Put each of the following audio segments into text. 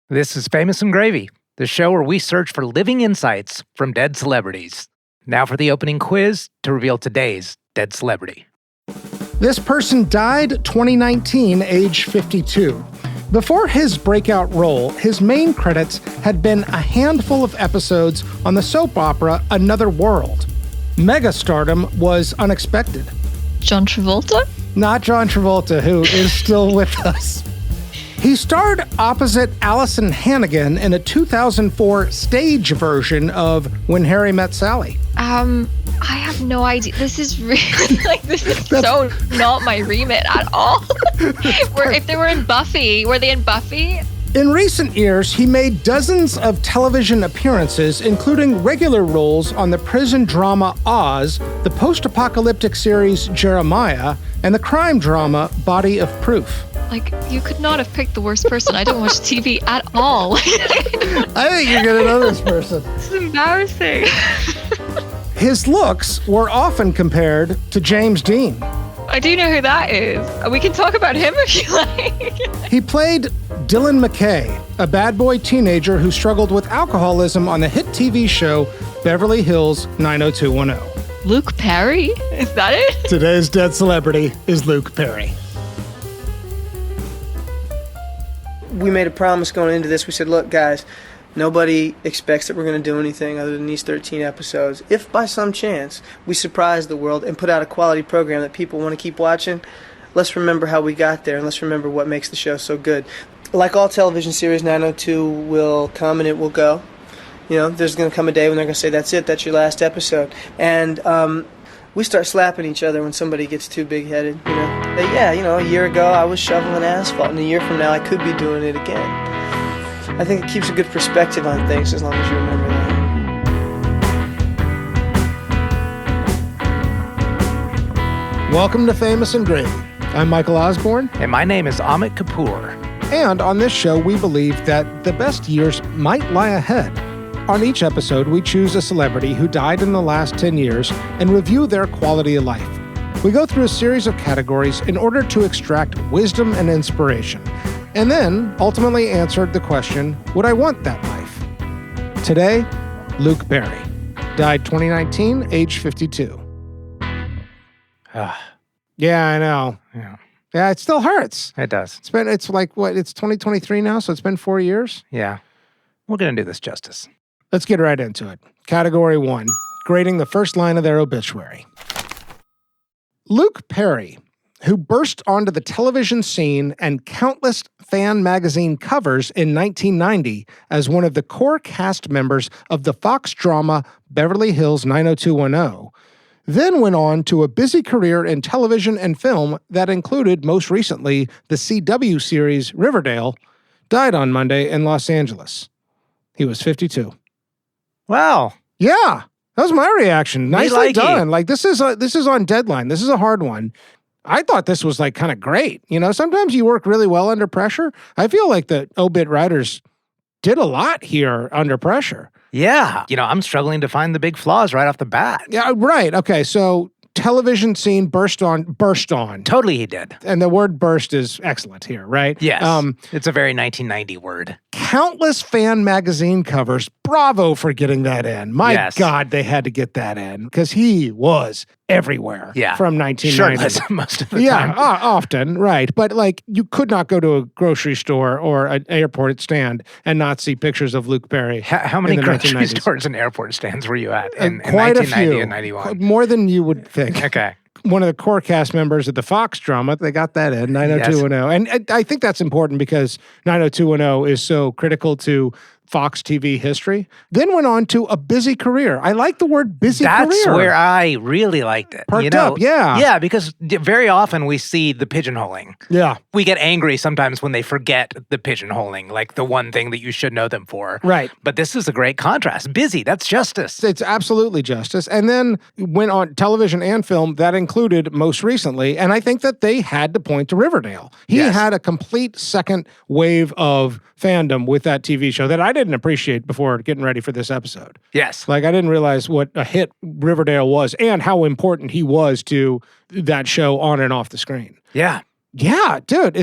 This is Famous and Gravy, the show where we search for living insights from dead celebrities. Now for the opening quiz to reveal today's dead celebrity. This person died 2019, age 52. Before his breakout role, his main credits had been a handful of episodes on the soap opera Another World. Mega-stardom was unexpected. John Travolta? Not John Travolta, who is still with us. He starred opposite Allison Hannigan in a 2004 stage version of When Harry Met Sally. I have no idea. This is really, this is so not my remit at all. If they were in Buffy, were they in Buffy? In recent years, he made dozens of television appearances, including regular roles on the prison drama Oz, the post-apocalyptic series Jeremiah, and the crime drama Body of Proof. You could not have picked the worst person. I don't watch TV at all. I think you're going to know this person. This is embarrassing. His looks were often compared to James Dean. I do know who that is. We can talk about him if you like. He played Dylan McKay, a bad boy teenager who struggled with alcoholism on the hit TV show Beverly Hills 90210. Luke Perry? Is that it? Today's dead celebrity is Luke Perry. We made a promise going into this. We said, look, guys, nobody expects that we're going to do anything other than these 13 episodes. If by some chance we surprise the world and put out a quality program that people want to keep watching, let's remember how we got there and let's remember what makes the show so good. Like all television series, 902 will come and it will go. You know, there's going to come a day when they're going to say, that's it, that's your last episode. And we start slapping each other when somebody gets too big-headed, you know. But yeah, you know, a year ago I was shoveling asphalt, and a year from now I could be doing it again. I think it keeps a good perspective on things as long as you remember that. Welcome to Famous and Gravy. I'm Michael Osborne. And my name is Amit Kapoor. And on this show, we believe that the best years might lie ahead. On each episode, we choose a celebrity who died in the last 10 years and review their quality of life. We go through a series of categories in order to extract wisdom and inspiration, and then ultimately answer the question, would I want that life? Today, Luke Perry. Died 2019, age 52. Yeah, I know. Yeah, it still hurts. It does. It's 2023 now, so it's been 4 years? Yeah. We're going to do this justice. Let's get right into it. Category 1, grading the first line of their obituary. Luke Perry, who burst onto the television scene and countless fan magazine covers in 1990 as one of the core cast members of the Fox drama Beverly Hills 90210, then went on to a busy career in television and film that included, most recently, the CW series Riverdale, died on Monday in Los Angeles. He was 52. Wow. Yeah, that was my reaction. Nicely done. You. This is on deadline. This is a hard one. I thought this was kind of great. You know, sometimes you work really well under pressure. I feel like the obit writers did a lot here under pressure. Yeah. You know, I'm struggling to find the big flaws right off the bat. Yeah, right. Okay, so television scene burst on. Totally he did. And the word burst is excellent here, right? Yes. It's a very 1990 word. Countless fan magazine covers. Bravo for getting that in. My God, they had to get that in because he was everywhere from 1990. Shirtless most of the time. Yeah, often, right. But you could not go to a grocery store or an airport stand and not see pictures of Luke Perry. How many grocery stores and airport stands were you at in quite 1990 a and 91? More than you would think. Okay. One of the core cast members of the Fox drama, they got that in, 90210. And I think that's important because 90210 is so critical to Fox TV history, then went on to a busy career. I like the word busy career. That's where I really liked it. Perked up, yeah. Yeah, because very often we see the pigeonholing. Yeah. We get angry sometimes when they forget the pigeonholing, like the one thing that you should know them for. Right. But this is a great contrast. Busy, that's justice. It's absolutely justice. And then went on television and film that included most recently, and I think that they had to point to Riverdale. He had a complete second wave of fandom with that TV show that I didn't appreciate before getting ready for this episode. Yes. I didn't realize what a hit Riverdale was and how important he was to that show on and off the screen. Yeah. Yeah, dude,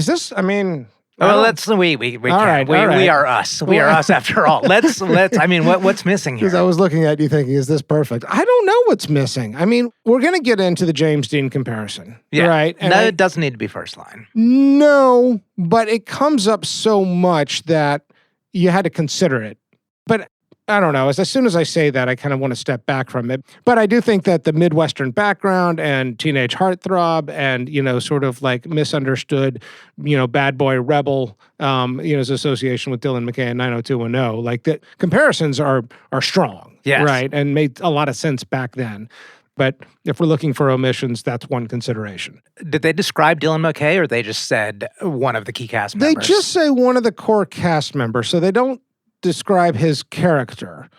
Well, we can't. We are us. We are us after all. Let's. I mean, what's missing here? Because I was looking at you thinking, is this perfect? I don't know what's missing. I mean, we're going to get into the James Dean comparison, right? And it doesn't need to be first line. No, but it comes up so much that you had to consider it. But I don't know. As soon as I say that, I kind of want to step back from it. But I do think that the Midwestern background and teenage heartthrob and, sort of like misunderstood, bad boy rebel, his association with Dylan McKay and 90210, like the comparisons are strong, right? And made a lot of sense back then. But if we're looking for omissions, that's one consideration. Did they describe Dylan McKay or they just said one of the key cast members? They just say one of the core cast members, so they don't describe his character.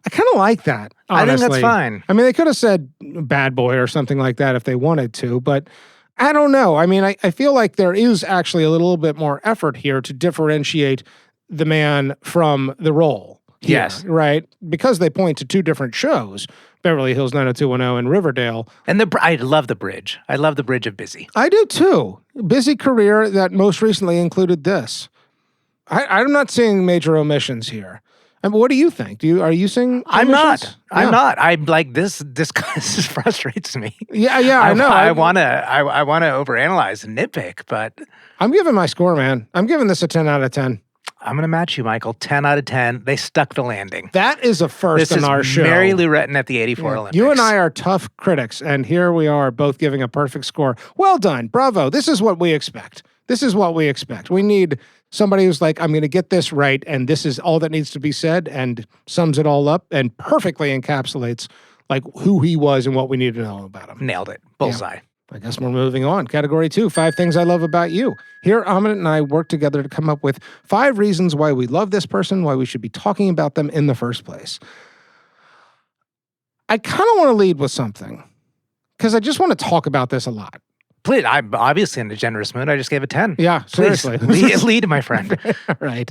I kind of like that, honestly. I think that's fine. I mean, they could have said bad boy or something like that if they wanted to, but I don't know. I mean, I feel like there is actually a little bit more effort here to differentiate the man from the role. Yes. Right? Because they point to two different shows, Beverly Hills 90210 and Riverdale. And I love the bridge. I love the bridge of Busy. I do too. Busy career that most recently included this. I'm not seeing major omissions here. I mean, what do you think? Are you seeing omissions? I'm not. I'm like this frustrates me. Yeah, I know. I want to overanalyze and nitpick, but I'm giving my score, man. I'm giving this a 10 out of 10. I'm going to match you, Michael. 10 out of 10. They stuck the landing. That is a first in our show. This is Mary Lou Retton at the 84 Olympics. You and I are tough critics, and here we are both giving a perfect score. Well done. Bravo. This is what we expect. We need somebody who's like, I'm going to get this right, and this is all that needs to be said, and sums it all up, and perfectly encapsulates like who he was and what we need to know about him. Nailed it. Bullseye. Yeah. I guess we're moving on. Category 2, 5 things I love about you. Here, Amit and I work together to come up with 5 reasons why we love this person, why we should be talking about them in the first place. I kind of want to lead with something, because I just want to talk about this a lot. Please, I'm obviously in a generous mood. I just gave it 10. Yeah, seriously. Please, lead, my friend. Right.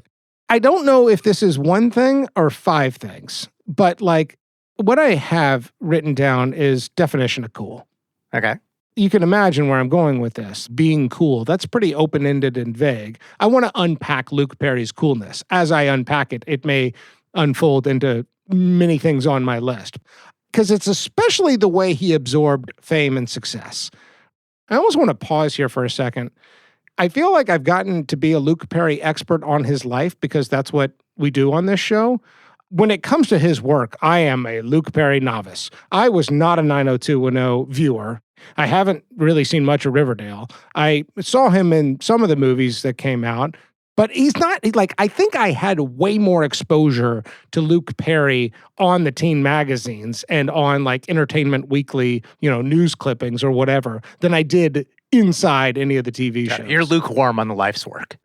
I don't know if this is one thing or 5 things, but like what I have written down is definition of cool. Okay. You can imagine where I'm going with this. Being cool. That's pretty open-ended and vague. I want to unpack Luke Perry's coolness. As I unpack it, it may unfold into many things on my list. Because it's especially the way he absorbed fame and success. I almost want to pause here for a second. I feel like I've gotten to be a Luke Perry expert on his life because that's what we do on this show. When it comes to his work, I am a Luke Perry novice. I was not a 90210 viewer. I haven't really seen much of Riverdale. I saw him in some of the movies that came out, but he's not, like, I think I had way more exposure to Luke Perry on the teen magazines and on, like, Entertainment Weekly, news clippings or whatever than I did inside any of the TV shows. You're lukewarm on the life's work.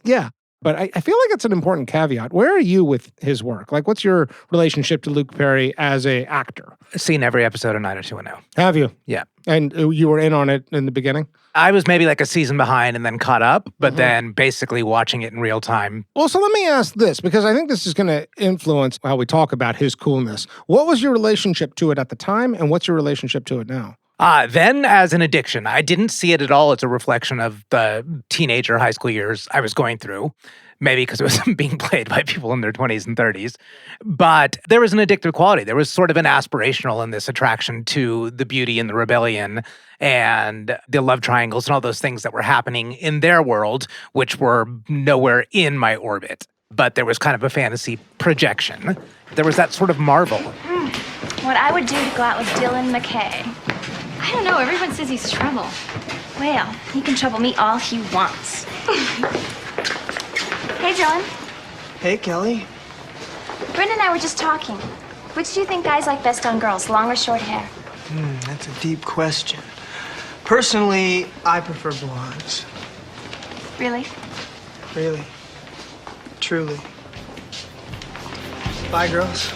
Yeah. But I feel like it's an important caveat. Where are you with his work? Like, what's your relationship to Luke Perry as an actor? I've seen every episode of 90210. Have you? Yeah. And you were in on it in the beginning? I was maybe like a season behind and then caught up, but then basically watching it in real time. Well, so let me ask this, because I think this is going to influence how we talk about his coolness. What was your relationship to it at the time, and what's your relationship to it now? Then as an addiction, I didn't see it at all as a reflection of the teenager high school years I was going through. Maybe because it was being played by people in their 20s and 30s. But there was an addictive quality. There was sort of an aspirational in this attraction to the beauty and the rebellion and the love triangles and all those things that were happening in their world, which were nowhere in my orbit. But there was kind of a fantasy projection. There was that sort of marvel. What I would do to go out with Dylan McKay. I don't know. Everyone says he's trouble. Well, he can trouble me all he wants. Hey, Dylan. Hey, Kelly. Brenda and I were just talking. Which do you think guys like best on girls, long or short hair? That's a deep question. Personally, I prefer blondes. Really? Really. Truly. Bye, girls.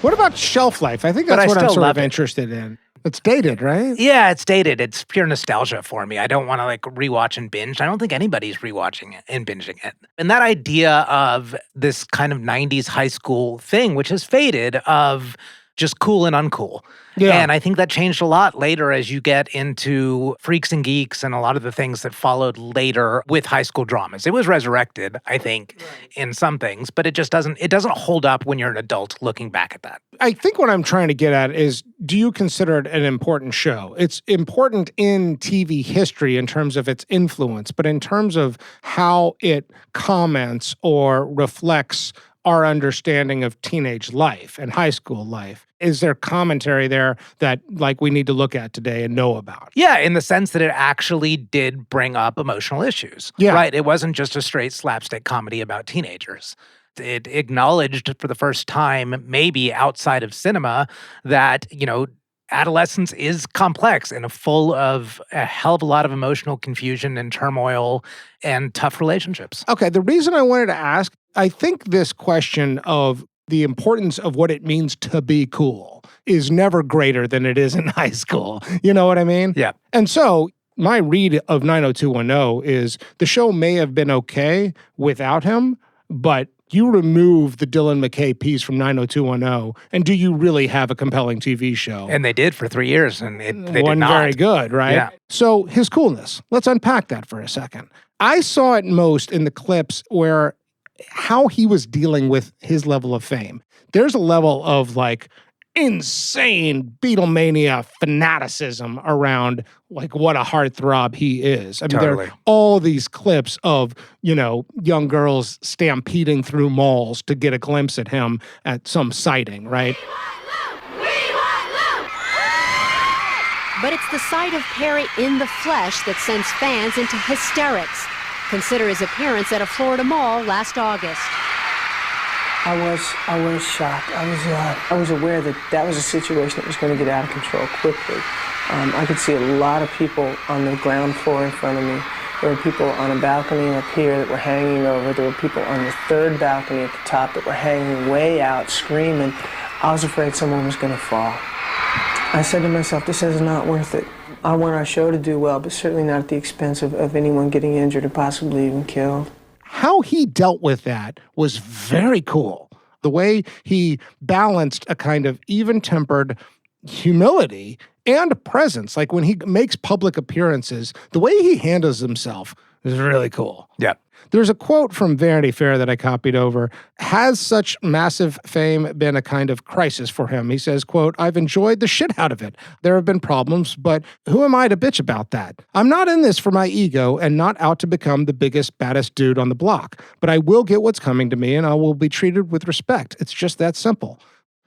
What about shelf life? I think that's what I'm sort of interested in. It's dated, right? Yeah, it's dated. It's pure nostalgia for me. I don't want to like rewatch and binge. I don't think anybody's rewatching it and binging it. And that idea of this kind of 90s high school thing, which has faded, of just cool and uncool. Yeah. And I think that changed a lot later as you get into Freaks and Geeks and a lot of the things that followed later with high school dramas. It was resurrected, I think, in some things, but it doesn't hold up when you're an adult looking back at that. I think what I'm trying to get at is, do you consider it an important show? It's important in TV history in terms of its influence, but in terms of how it comments or reflects our understanding of teenage life and high school life. Is there commentary there that like we need to look at today and know about? Yeah, in the sense that it actually did bring up emotional issues. Yeah. Right? It wasn't just a straight slapstick comedy about teenagers. It acknowledged for the first time, maybe outside of cinema, that, adolescence is complex and full of a hell of a lot of emotional confusion and turmoil and tough relationships. Okay, the reason I wanted to ask, I think this question of the importance of what it means to be cool is never greater than it is in high school. You know what I mean? Yeah. And so my read of 90210 is the show may have been okay without him, but you remove the Dylan McKay piece from 90210, and do you really have a compelling TV show? And they did for 3 years, and they did Wasn't not. very good, right? Yeah. So his coolness. Let's unpack that for a second. I saw it most in the clips where how he was dealing with his level of fame. There's a level of like insane Beatlemania fanaticism around like what a heartthrob he is. I mean, there Totally. are all these clips of, young girls stampeding through malls to get a glimpse at him at some sighting, right? But it's the sight of Perry in the flesh that sends fans into hysterics. Consider his appearance at a Florida mall last August. I was shocked. I was aware that was a situation that was going to get out of control quickly. I could see a lot of people on the ground floor in front of me. There were people on a balcony up here that were hanging over. There were people on the third balcony at the top that were hanging way out, screaming. I was afraid someone was going to fall. I said to myself, this is not worth it. I want our show to do well, but certainly not at the expense of anyone getting injured or possibly even killed. How he dealt with that was very cool. The way he balanced a kind of even-tempered humility and presence. Like when he makes public appearances, the way he handles himself is really cool. Yeah. There's a quote from Vanity Fair that I copied over. Has such massive fame been a kind of crisis for him? He says, quote, I've enjoyed the shit out of it. There have been problems, but who am I to bitch about that? I'm not in this for my ego and not out to become the biggest, baddest dude on the block. But I will get what's coming to me and I will be treated with respect. It's just that simple.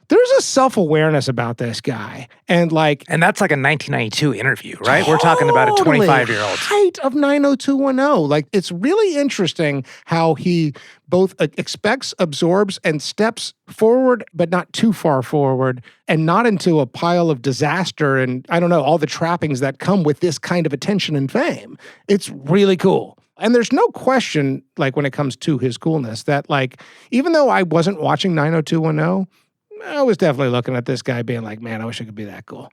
There's a self-awareness about this guy. And that's like a 1992 interview, right? We're talking about a 25-year-old. Height of 90210. Like, it's really interesting how he both expects, absorbs, and steps forward, but not too far forward, and not into a pile of disaster and, I don't know, all the trappings that come with this kind of attention and fame. It's really cool. And there's no question, like, when it comes to his coolness, that, like, even though I wasn't watching 90210, I was definitely looking at this guy being like, man, I wish I could be that cool.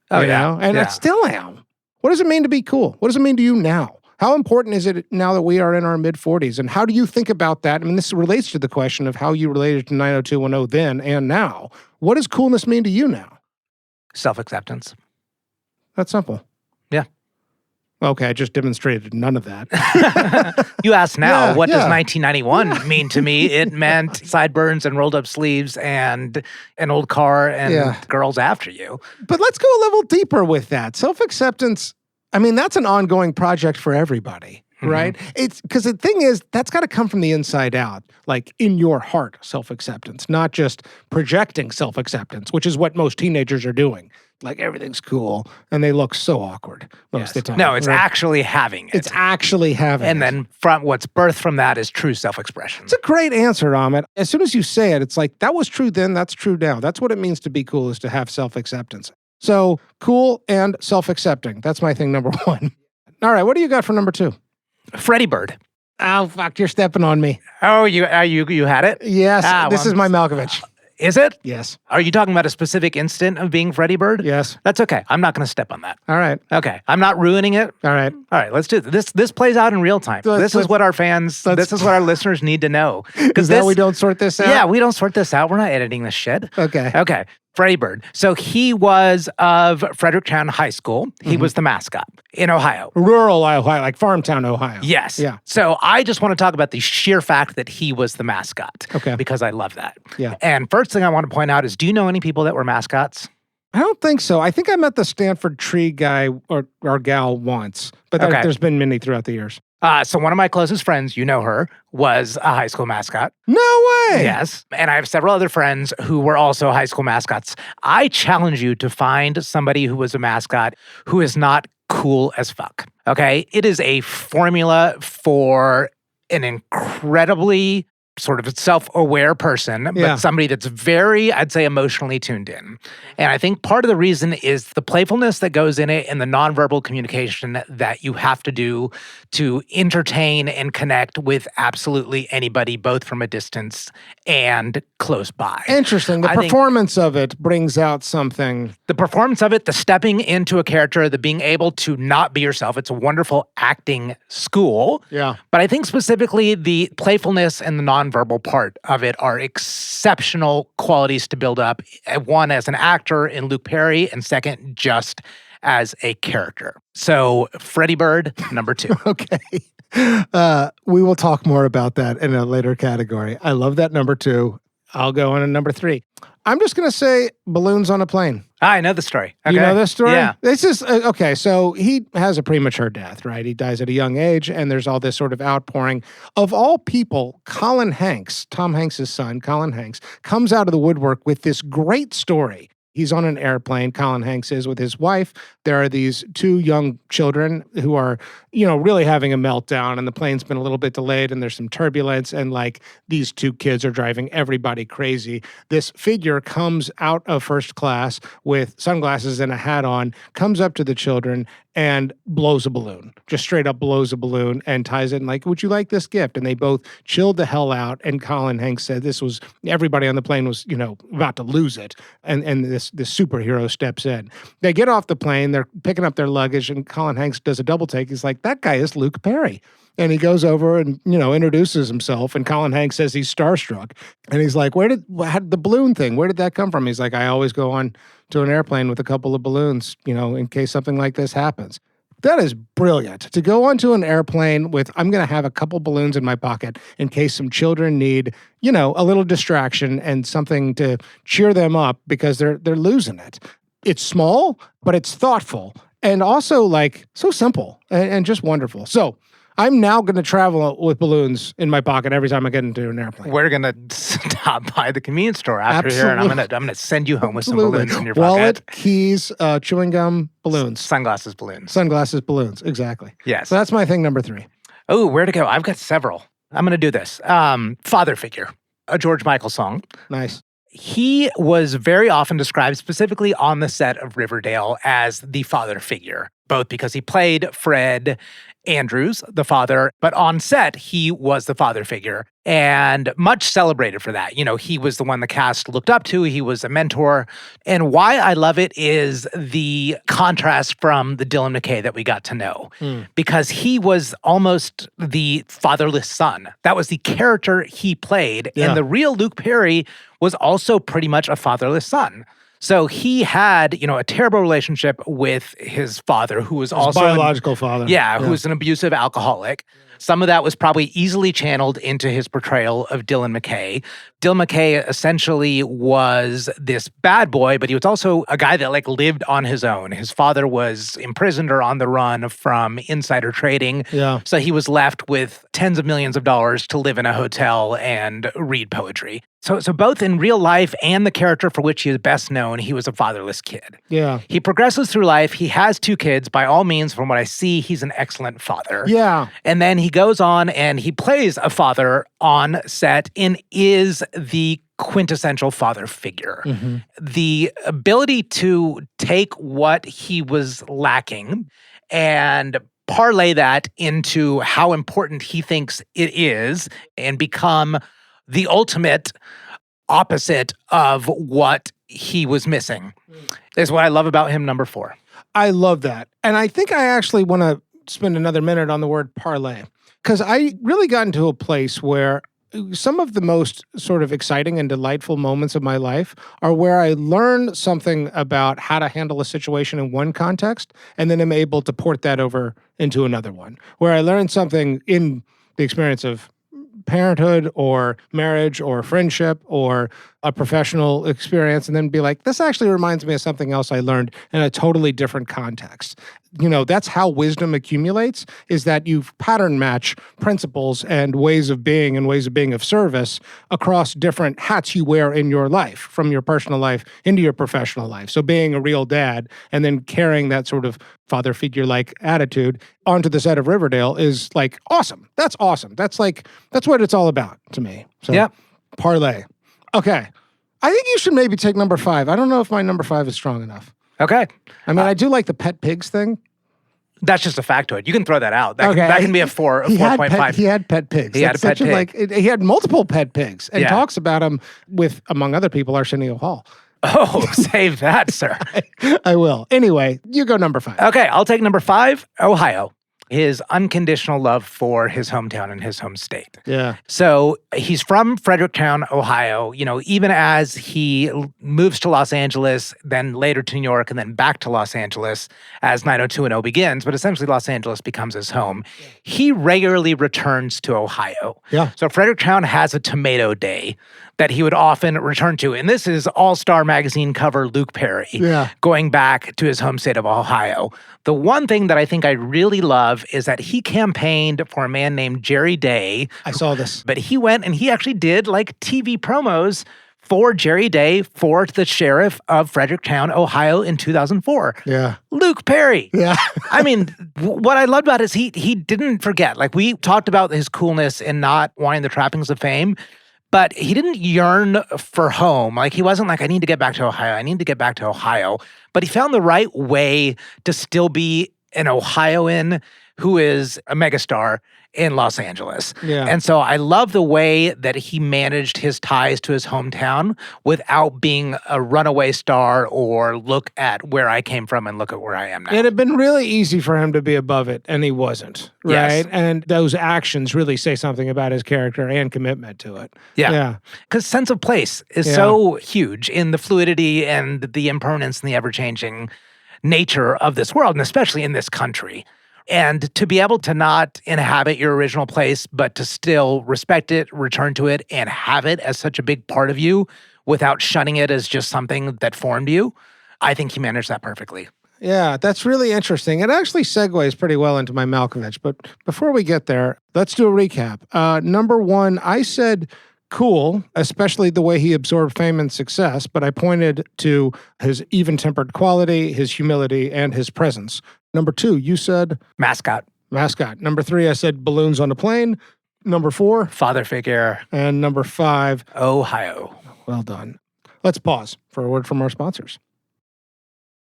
Oh, you yeah. know? And I still am. What does it mean to be cool? What does it mean to you now? How important is it now that we are in our mid-40s? And how do you think about that? I mean, this relates to the question of how you related to 90210 then and now. What does coolness mean to you now? Self-acceptance. That's simple. Yeah. Okay, I just demonstrated none of that. You ask now, what does yeah. 1991 mean to me? It meant sideburns and rolled up sleeves and an old car and girls after you. But let's go a level deeper with that. Self-acceptance, I mean, that's an ongoing project for everybody, right? It's because the thing is, that's got to come from the inside out, like in your heart, self-acceptance, not just projecting self-acceptance, which is what most teenagers are doing. Like everything's cool, and they look so awkward most of the time. No, it's actually having it. It's actually having and it. then from what's birthed from that is true self-expression. It's a great answer, Amit. As soon as you say it, it's like, that was true then, that's true now. That's what it means to be cool, is to have self-acceptance. So, cool and self-accepting. That's my thing, number one. All right, what do you got for number two? Freddie Bird. Oh, fuck, you're stepping on me. Oh, you had it? Yes, this is my Malkovich. Is it? Yes. Are you talking about a specific instant of being Freddie Bird? Yes. That's okay. I'm not going to step on that. All right. Okay. I'm not ruining it. All right. All right. Let's do this. This plays out in real time. This is what our fans, this is what our listeners need to know. Because we don't sort this out? Yeah, we don't sort this out. We're not editing this shit. Okay. Okay. Freddie Bird. So he was of Fredericktown High School. He was the mascot in Ohio. Rural Ohio, like Farmtown, Ohio. Yes. Yeah. So I just want to talk about the sheer fact that he was the mascot. Okay. Because I love that. Yeah. And first thing I want to point out is, do you know any people that were mascots? I don't think so. I think I met the Stanford tree guy or gal once, but there's been many throughout the years. So one of my closest friends, you know her, was a high school mascot. No way! Yes. And I have several other friends who were also high school mascots. I challenge you to find somebody who was a mascot who is not cool as fuck. Okay? It is a formula for an incredibly sort of self-aware person, but somebody that's very, I'd say, emotionally tuned in. And I think part of the reason is the playfulness that goes in it and the nonverbal communication that you have to do to entertain and connect with absolutely anybody, both from a distance and close by. Interesting. The performance of it brings out something. The performance of it, the stepping into a character, the being able to not be yourself. It's a wonderful acting school. Yeah. But I think specifically the playfulness and the nonverbal part of it are exceptional qualities to build up. One, as an actor in Luke Perry, and second, just as a character. So Freddie Bird, number 2. Okay. We will talk more about that in a later category. I love that number 2. I'll go on to number 3. I'm just going to say balloons on a plane. I know the story. Okay. You know this story? Yeah. This is, okay, so he has a premature death, right? He dies at a young age, and there's all this sort of outpouring. Of all people, Colin Hanks, Tom Hanks' son, Colin Hanks, comes out of the woodwork with this great story. He's on an airplane, Colin Hanks is, with his wife. There are these 2 young children who are, really having a meltdown, and the plane's been a little bit delayed, and there's some turbulence, and like these 2 kids are driving everybody crazy. This figure comes out of first class with sunglasses and a hat on, comes up to the children and blows a balloon, just straight up blows a balloon and ties it in like, would you like this gift? And they both chilled the hell out. And Colin Hanks said everybody on the plane was, about to lose it. And this superhero steps in. They get off the plane, they're picking up their luggage, and Colin Hanks does a double take. He's like, that guy is Luke Perry. And he goes over and, introduces himself. And Colin Hanks says he's starstruck. And he's like, how did the balloon thing, where did that come from? He's like, I always go on to an airplane with a couple of balloons, in case something like this happens. That is brilliant. To go onto an airplane with, I'm going to have a couple balloons in my pocket in case some children need, a little distraction and something to cheer them up because they're losing it. It's small, but it's thoughtful and also like so simple and just wonderful. So I'm now going to travel with balloons in my pocket every time I get into an airplane. We're going to stop by the convenience store after here, and I'm going to send you home with some balloons in your pocket. Wallet, keys, chewing gum, balloons. Sunglasses, balloons. Sunglasses, balloons, exactly. Yes. So that's my thing number 3. Oh, where to go? I've got several. I'm going to do this. Father figure, a George Michael song. Nice. He was very often described specifically on the set of Riverdale as the father figure, both because he played Fred Andrews, the father, but on set, he was the father figure and much celebrated for that. He was the one the cast looked up to. He was a mentor. And why I love it is the contrast from the Dylan McKay that we got to know, because he was almost the fatherless son. That was the character he played. Yeah. And the real Luke Perry was also pretty much a fatherless son. So he had, a terrible relationship with his father, who was also biological father. Yeah, who was an abusive alcoholic. Some of that was probably easily channeled into his portrayal of Dylan McKay. Dylan McKay essentially was this bad boy, but he was also a guy that lived on his own. His father was imprisoned or on the run from insider trading. Yeah. So he was left with tens of millions of dollars to live in a hotel and read poetry. So both in real life and the character for which he is best known, he was a fatherless kid. Yeah. He progresses through life. He has 2 kids. By all means, from what I see, he's an excellent father. Yeah. And then he goes on and he plays a father on set and is the quintessential father figure. Mm-hmm. The ability to take what he was lacking and parlay that into how important he thinks it is and become the ultimate opposite of what he was missing is what I love about him, number 4. I love that. And I think I actually want to spend another minute on the word parlay, because I really got into a place where some of the most sort of exciting and delightful moments of my life are where I learn something about how to handle a situation in one context and then am able to port that over into another one. Where I learn something in the experience of parenthood or marriage or friendship or a professional experience and then be like, this actually reminds me of something else I learned in a totally different context. You know, that's how wisdom accumulates, is that you pattern match principles and ways of being of service across different hats you wear in your life, from your personal life into your professional life. So being a real dad and then carrying that sort of father figure-like attitude onto the set of Riverdale is like awesome. That's awesome. That's what it's all about to me. So yeah. Parlay. Okay. I think you should maybe take number 5. I don't know if my number 5 is strong enough. Okay. I mean, I do like the pet pigs thing. That's just a factoid. You can throw that out. That, Okay. that can be a 4.5. He had pet pigs. He had a pet pig. He had multiple pet pigs and Yeah. talks about them with, among other people, Arsenio Hall. Oh, save that, sir. I will. Anyway, you go number 5. Okay, I'll take number 5, Ohio. His unconditional love for his hometown and his home state. Yeah. So he's from Fredericktown, Ohio. You know, even as he moves to Los Angeles, then later to New York, and then back to Los Angeles as 90210 begins, but essentially Los Angeles becomes his home. He regularly returns to Ohio. Yeah. So Fredericktown has a tomato day that he would often return to. And this is All-Star magazine cover Luke Perry, going back to his home state of Ohio. The one thing that I think I really love is that he campaigned for a man named Jerry Day. I saw this. But he went and he actually did like TV promos for Jerry Day for the sheriff of Fredericktown, Ohio in 2004. Yeah. Luke Perry. Yeah. I mean, what I loved about it is he didn't forget. Like, we talked about his coolness and not wanting the trappings of fame, but he didn't yearn for home. Like, he wasn't like, I need to get back to Ohio. I need to get back to Ohio. But he found the right way to still be an Ohioan who is a megastar in Los Angeles. Yeah. And so I love the way that he managed his ties to his hometown without being a runaway star or look at where I came from and look at where I am now. It had been really easy for him to be above it, and he wasn't, right? Yes. And those actions really say something about his character and commitment to it. Yeah. Because sense of place is so huge in the fluidity and the impermanence and the ever-changing nature of this world, and especially in this country. And to be able to not inhabit your original place, but to still respect it, return to it, and have it as such a big part of you without shunning it as just something that formed you, I think he managed that perfectly. Yeah, that's really interesting. It actually segues pretty well into my Malkovich. But before we get there, let's do a recap. Number 1, I said cool, especially the way he absorbed fame and success, but I pointed to his even-tempered quality, his humility, and his presence. Number 2, you said? Mascot. Number 3, I said balloons on a plane. Number 4? Father figure. And number 5? Ohio. Well done. Let's pause for a word from our sponsors.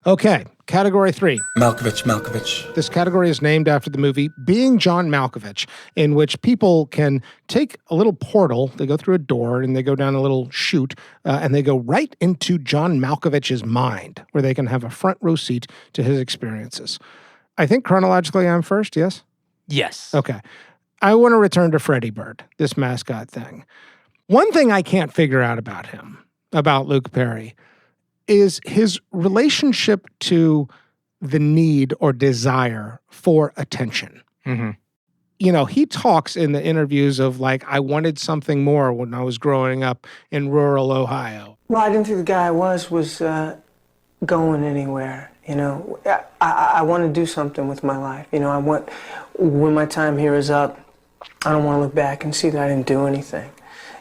Okay, category 3. Malkovich. This category is named after the movie Being John Malkovich, in which people can take a little portal, they go through a door, and they go down a little chute, and they go right into John Malkovich's mind, where they can have a front row seat to his experiences. I think chronologically I'm first, yes? Yes. Okay. I want to return to Freddy Bird, this mascot thing. One thing I can't figure out about him, about Luke Perry, is his relationship to the need or desire for attention. Mm-hmm. You know, he talks in the interviews of like, I wanted something more when I was growing up in rural Ohio. Well, I didn't think the guy I was going anywhere. You know, I want to do something with my life. You know, when my time here is up, I don't want to look back and see that I didn't do anything.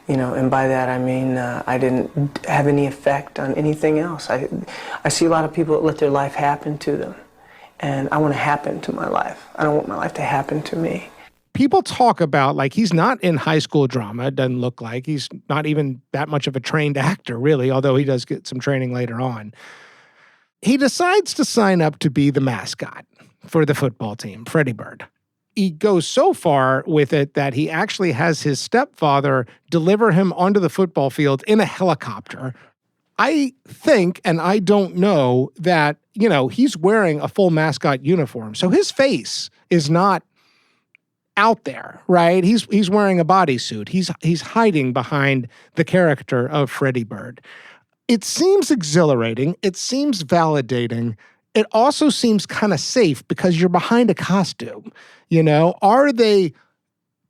You know, and by that I mean I didn't have any effect on anything else. I see a lot of people that let their life happen to them, and I want to happen to my life. I don't want my life to happen to me. People talk about, like, he's not in high school drama. It doesn't look like. He's not even that much of a trained actor, really, although he does get some training later on. He decides to sign up to be the mascot for the football team, Freddy Bird. He goes so far with it that he actually has his stepfather deliver him onto the football field in a helicopter. I think, and I don't know, that, you know, he's wearing a full mascot uniform. So his face is not out there, right? He's wearing a bodysuit. He's hiding behind the character of Freddy Bird. It seems exhilarating. It seems validating. It also seems kind of safe because you're behind a costume. Are they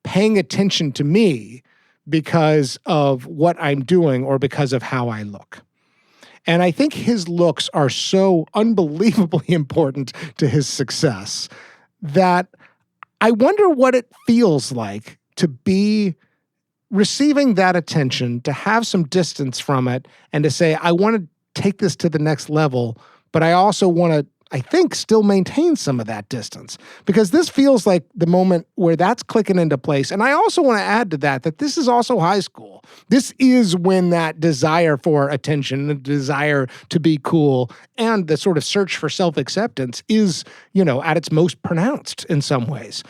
paying attention to me because of what I'm doing or because of how I look? And I think his looks are so unbelievably important to his success that I wonder what it feels like to be receiving that attention, to have some distance from it, and to say, I want to take this to the next level, but I also want to, I think, still maintain some of that distance. Because this feels like the moment where that's clicking into place. And I also want to add to that this is also high school. This is when that desire for attention, the desire to be cool, and the sort of search for self-acceptance is, at its most pronounced in some ways.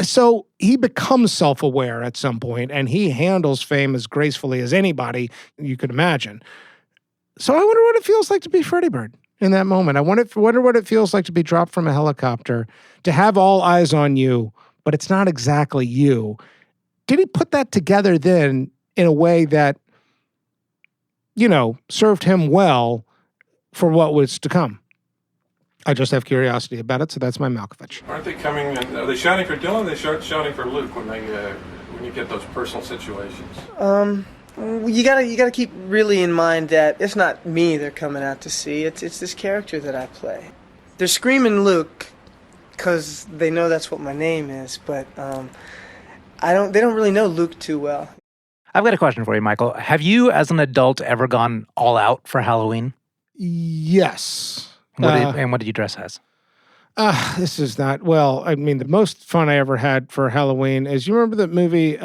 So he becomes self-aware at some point, and he handles fame as gracefully as anybody you could imagine. So I wonder what it feels like to be Freddy Bird in that moment. I wonder what it feels like to be dropped from a helicopter, to have all eyes on you, but it's not exactly you. Did he put that together then in a way that, served him well for what was to come? I just have curiosity about it, so that's my Malkovich. Aren't they coming? Are they shouting for Dylan? Or are they shouting for Luke when you get those personal situations? You gotta keep really in mind that it's not me they're coming out to see. It's this character that I play. They're screaming Luke because they know that's what my name is, but they don't really know Luke too well. I've got a question for you, Michael. Have you, as an adult, ever gone all out for Halloween? Yes. What did you dress as? This is not, the most fun I ever had for Halloween is, you remember that movie,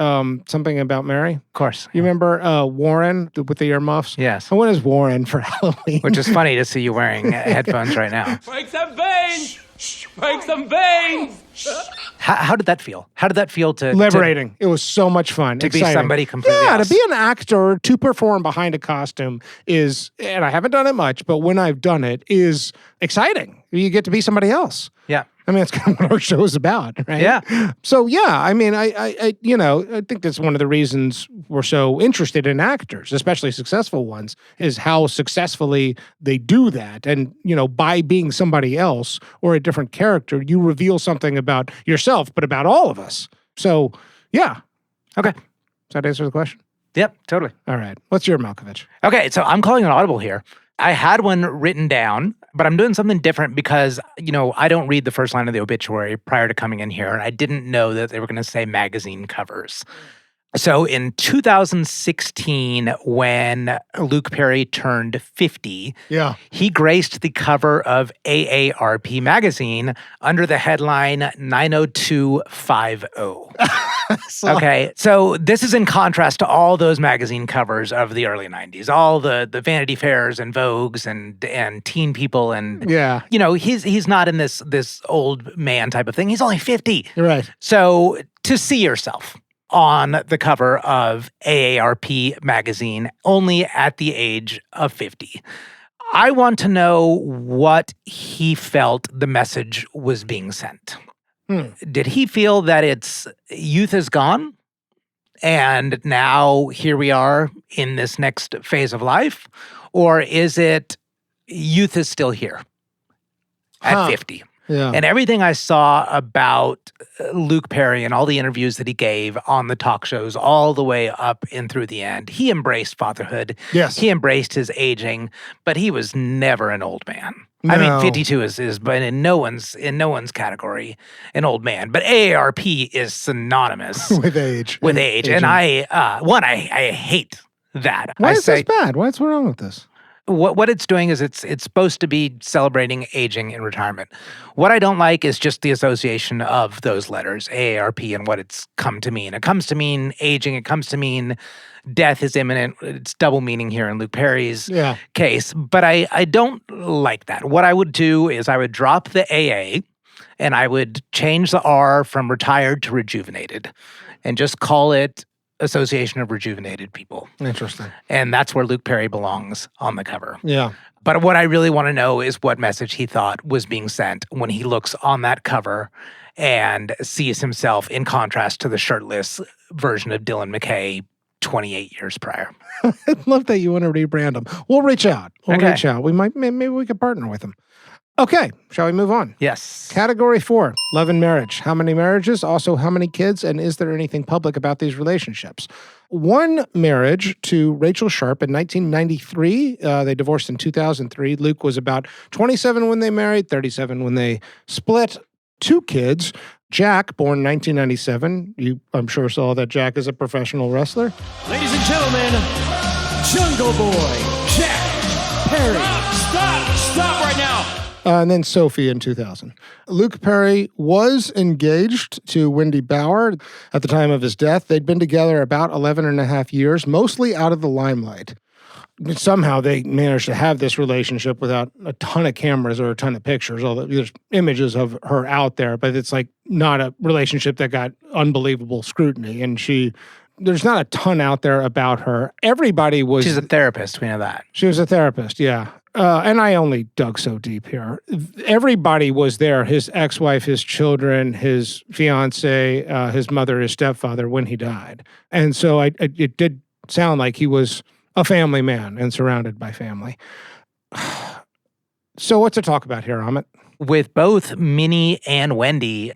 Something About Mary? Of course. You remember Warren with the earmuffs? Yes. I went as Warren for Halloween. Which is funny to see you wearing headphones right now. Break some veins! Break some veins! How did that feel? How did that feel to... Liberating. It was so much fun. To Exciting. be somebody completely else. To be an actor, to perform behind a costume is, and I haven't done it much, but when I've done it, is exciting. You get to be somebody else. Yeah. That's kind of what our show is about, right? Yeah. So I think that's one of the reasons we're so interested in actors, especially successful ones, is how successfully they do that. And, by being somebody else or a different character, you reveal something about yourself, but about all of us. So, yeah. Okay. Does that answer the question? Yep, totally. All right. What's your Malkovich? Okay, so I'm calling an audible here. I had one written down, but I'm doing something different because, I don't read the first line of the obituary prior to coming in here, and I didn't know that they were going to say magazine covers. So in 2016, when Luke Perry turned 50, he graced the cover of AARP magazine under the headline 90250. Okay, so this is in contrast to all those magazine covers of the early 90s, all the Vanity Fairs and Vogues and Teen People, and he's not in this old man type of thing. He's only 50. Right. So to see yourself on the cover of AARP magazine, only at the age of 50. I want to know what he felt the message was being sent. Did he feel that youth is gone, and now here we are in this next phase of life? Or is it youth is still here at 50? Yeah. And everything I saw about Luke Perry and all the interviews that he gave on the talk shows all the way up and through the end, he embraced fatherhood. Yes. He embraced his aging, but he was never an old man. No. 52 is but in no one's category an old man. But AARP is synonymous with age. With age. And I hate that. Why is this bad? What's wrong with this? What it's doing is it's supposed to be celebrating aging in retirement. What I don't like is just the association of those letters, AARP, and what it's come to mean. It comes to mean aging. It comes to mean death is imminent. It's double meaning here in Luke Perry's case. But I don't like that. What I would do is I would drop the AA and I would change the R from retired to rejuvenated and just call it Association of Rejuvenated People. Interesting. And that's where Luke Perry belongs on the cover. Yeah. But what I really want to know is what message he thought was being sent when he looks on that cover and sees himself in contrast to the shirtless version of Dylan McKay 28 years prior. I love that you want to rebrand them. We'll reach out. Reach out. Maybe we could partner with them. Okay, shall we move on? Yes. Category 4, love and marriage. How many marriages? Also, how many kids? And is there anything public about these relationships? One marriage to Rachel Sharp in 1993. They divorced in 2003. Luke was about 27 when they married, 37 when they split. 2 kids. Jack, born 1997. You, I'm sure, saw that Jack is a professional wrestler. Ladies and gentlemen, Jungle Boy, Jack Perry. Stop right now. And then Sophie in 2000. Luke Perry was engaged to Wendy Bauer at the time of his death. They'd been together about 11 and a half years, mostly out of the limelight. Somehow they managed to have this relationship without a ton of cameras or a ton of pictures, although there's images of her out there, but it's like not a relationship that got unbelievable scrutiny. And there's not a ton out there about her. Everybody was... She's a therapist, we know that. She was a therapist, yeah. And I only dug so deep here. Everybody was there, his ex-wife, his children, his fiance, his mother, his stepfather, when he died. And so it did sound like he was a family man and surrounded by family. So what's to talk about here, Amit? With both Minnie and Wendy,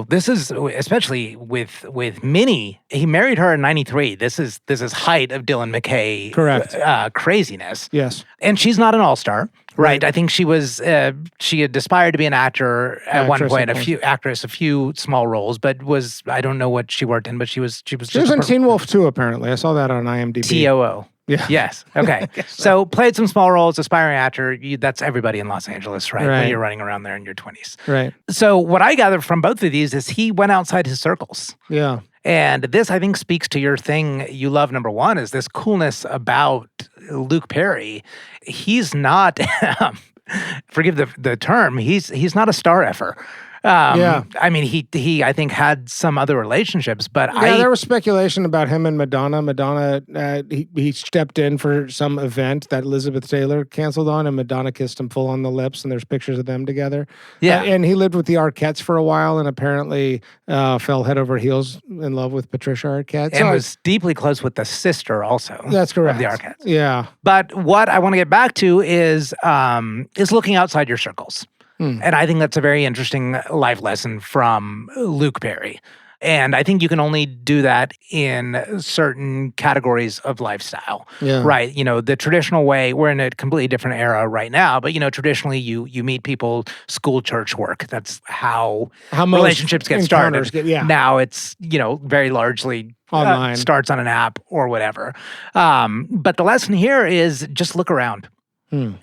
this is, especially with Minnie, he married her in 93. This is height of Dylan McKay. Correct. Craziness. Yes. And she's not an all-star, right? I think she had aspired to be an actor at one point, a few small roles, but I don't know what she worked in, but she was in Teen Wolf 2, apparently. I saw that on IMDb. TOO. Yeah. Yes. Okay. So played some small roles, aspiring actor. That's everybody in Los Angeles, right? When you're running around there in your 20s. Right. So what I gathered from both of these is he went outside his circles. Yeah. And this, I think, speaks to your thing you love, number one, is this coolness about Luke Perry. He's not, forgive the term, he's not a star effer. I mean, he I think had some other relationships, but there was speculation about him and Madonna. Madonna, he stepped in for some event that Elizabeth Taylor canceled on, and Madonna kissed him full on the lips, and there's pictures of them together. Yeah. And he lived with the Arquettes for a while, and apparently fell head over heels in love with Patricia Arquette. And was deeply close with the sister also. That's correct. Of the Arquettes. Yeah. But what I want to get back to is looking outside your circles. And I think that's a very interesting life lesson from Luke Perry. And I think you can only do that in certain categories of lifestyle, right? The traditional way, we're in a completely different era right now, but, traditionally you meet people, school, church, work. That's how relationships get started. Now it's, very largely online. Starts on an app or whatever. But the lesson here is just look around.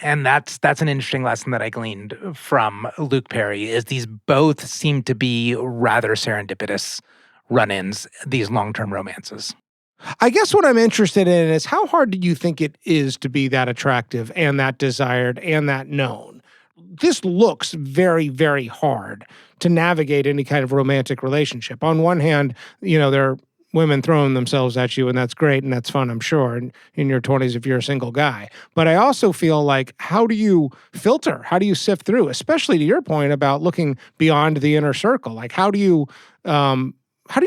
And that's an interesting lesson that I gleaned from Luke Perry, is these both seem to be rather serendipitous run-ins, these long-term romances. I guess what I'm interested in is how hard do you think it is to be that attractive and that desired and that known? This looks very, very hard to navigate any kind of romantic relationship. On one hand, there are women throwing themselves at you, and that's great, and that's fun, I'm sure, in your 20s if you're a single guy. But I also feel like, how do you filter? How do you sift through? Especially to your point about looking beyond the inner circle. Like, how do you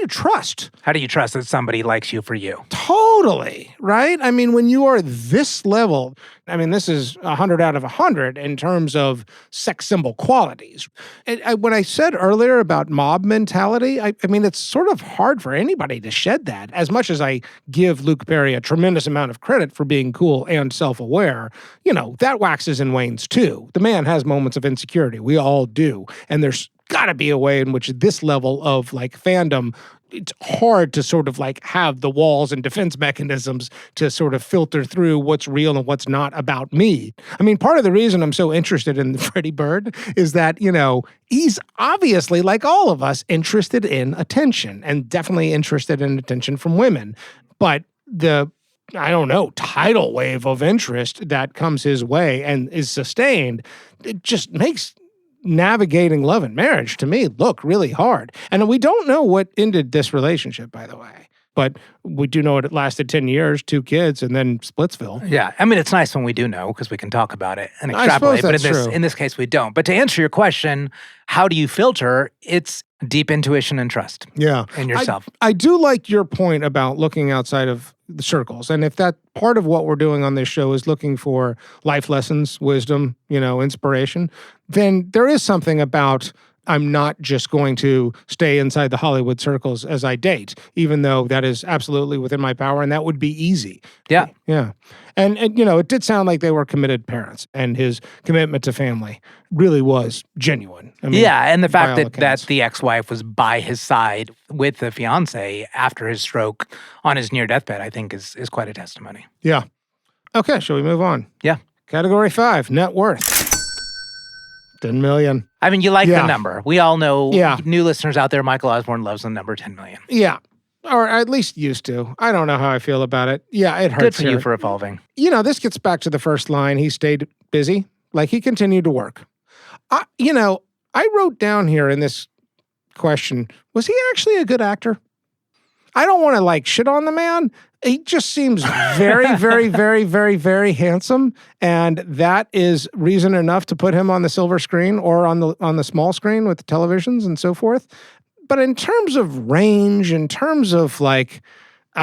trust? How do you trust that somebody likes you for you? Totally, right? I mean, when you are this level, this is 100 out of 100 in terms of sex symbol qualities. When I said earlier about mob mentality, it's sort of hard for anybody to shed that. As much as I give Luke Perry a tremendous amount of credit for being cool and self-aware, that waxes and wanes too. The man has moments of insecurity. We all do. And there's got to be a way in which this level of fandom, it's hard to sort of have the walls and defense mechanisms to sort of filter through what's real and what's not about me. Part of the reason I'm so interested in Freddie Bird is that, he's obviously, like all of us, interested in attention, and definitely interested in attention from women. But the tidal wave of interest that comes his way and is sustained, it just makes navigating love and marriage, to me, look really hard. And we don't know what ended this relationship, by the way. But we do know it lasted 10 years, 2 kids, and then Splitsville. Yeah. I mean, it's nice when we do know because we can talk about it and I extrapolate. suppose But that's true. in this case, we don't. But to answer your question, how do you filter? It's deep intuition and trust Yeah. in yourself. I do like your point about looking outside of the circles. And if that part of what we're doing on this show is looking for life lessons, wisdom, inspiration, then there is something about I'm not just going to stay inside the Hollywood circles as I date, even though that is absolutely within my power and that would be easy. Yeah. Yeah. And it did sound like they were committed parents and his commitment to family really was genuine. I mean, Yeah, and the by all fact that accounts. the ex-wife was by his side with the fiance after his stroke on his near deathbed, I think is quite a testimony. Yeah. Okay, shall we move on? Yeah. Category 5, net worth. 10 million. I mean, you like Yeah. the number. We all know, Yeah. new listeners out there, Michael Osborne loves the number 10 million. Yeah. Or at least used to. I don't know how I feel about it. Yeah, it hurts. Good for you here. for evolving. This gets back to the first line. He stayed busy. Like he continued to work. I wrote down here in this question, was he actually a good actor? I don't want to shit on the man. He just seems very, very, very, very, very handsome. And that is reason enough to put him on the silver screen or on the small screen with the televisions and so forth. But in terms of range, in terms of I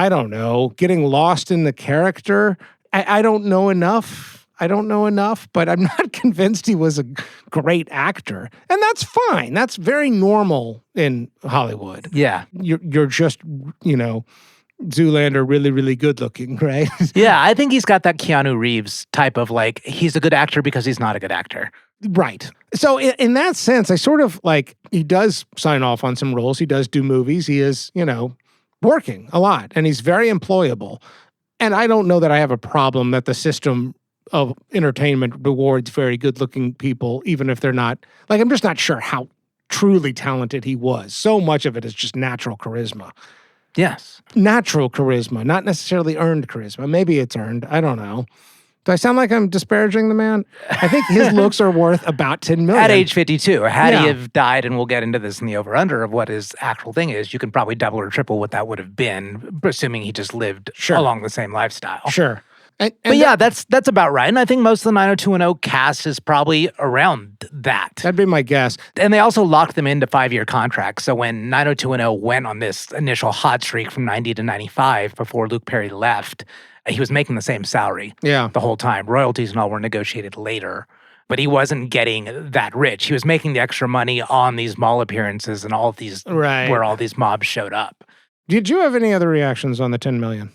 don't know, getting lost in the character, I don't know enough. But I'm not convinced he was a great actor. And that's fine. That's very normal in Hollywood. Yeah. You're just, Zoolander really, really good looking, right? Yeah, I think he's got that Keanu Reeves type of he's a good actor because he's not a good actor. Right. So in that sense, I sort of he does sign off on some roles. He does do movies. He is, working a lot and he's very employable. And I don't know that I have a problem that the system of entertainment rewards very good looking people, even if they're not I'm just not sure how truly talented he was. So much of it is just natural charisma. Yes. Natural charisma, not necessarily earned charisma. Maybe it's earned. I don't know. Do I sound like I'm disparaging the man? I think his looks are worth about 10 million. At age 52, had Yeah. he have died, and we'll get into this in the over-under of what his actual thing is, you can probably double or triple what that would have been, assuming he just lived Sure. along the same lifestyle. Sure. And But yeah, that's about right. And I think most of the 90210 cast is probably around that. that'd be my guess. And they also locked them into 5-year contracts. So when 90210 went on this initial hot streak from 90 to 95 before Luke Perry left, he was making the same salary Yeah. the whole time. Royalties and all were negotiated later. But he wasn't getting that rich. He was making the extra money on these mall appearances and all of these, Right. where all these mobs showed up. Did you have any other reactions on the 10 million?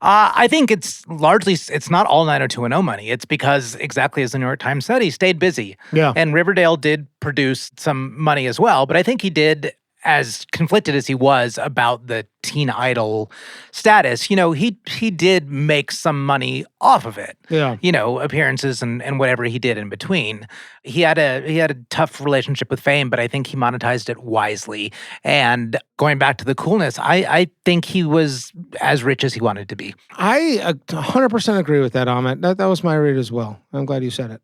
I think it's not all 90210 money. It's because, exactly as the New York Times said, he stayed busy. Yeah. And Riverdale did produce some money as well. But I think he did, as conflicted as he was about the teen idol status, he did make some money off of it. Yeah. Appearances and whatever he did in between. He had a tough relationship with fame, but I think he monetized it wisely. And going back to the coolness, I think he was as rich as he wanted to be. I 100% agree with that, Amit. That was my read as well. I'm glad you said it.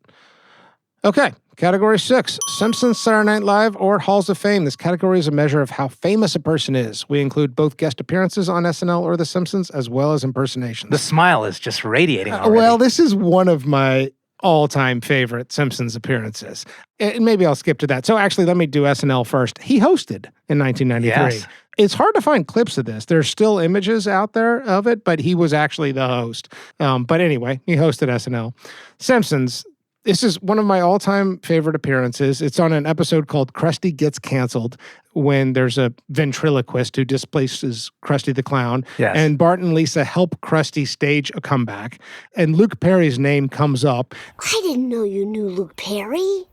Okay, category 6, Simpsons, Saturday Night Live, or Halls of Fame. This category is a measure of how famous a person is. We include both guest appearances on SNL or The Simpsons, as well as impersonations. The smile is just radiating already. Well, this is one of my all-time favorite Simpsons appearances. And maybe I'll skip to that. So actually, let me do SNL first. He hosted in 1993. Yes. It's hard to find clips of this. There's still images out there of it, but he was actually the host. But anyway, he hosted SNL. Simpsons. This is one of my all-time favorite appearances. It's on an episode called Krusty Gets Canceled, when there's a ventriloquist who displaces Krusty the Clown. Yes. And Bart and Lisa help Krusty stage a comeback. And Luke Perry's name comes up. I didn't know you knew Luke Perry.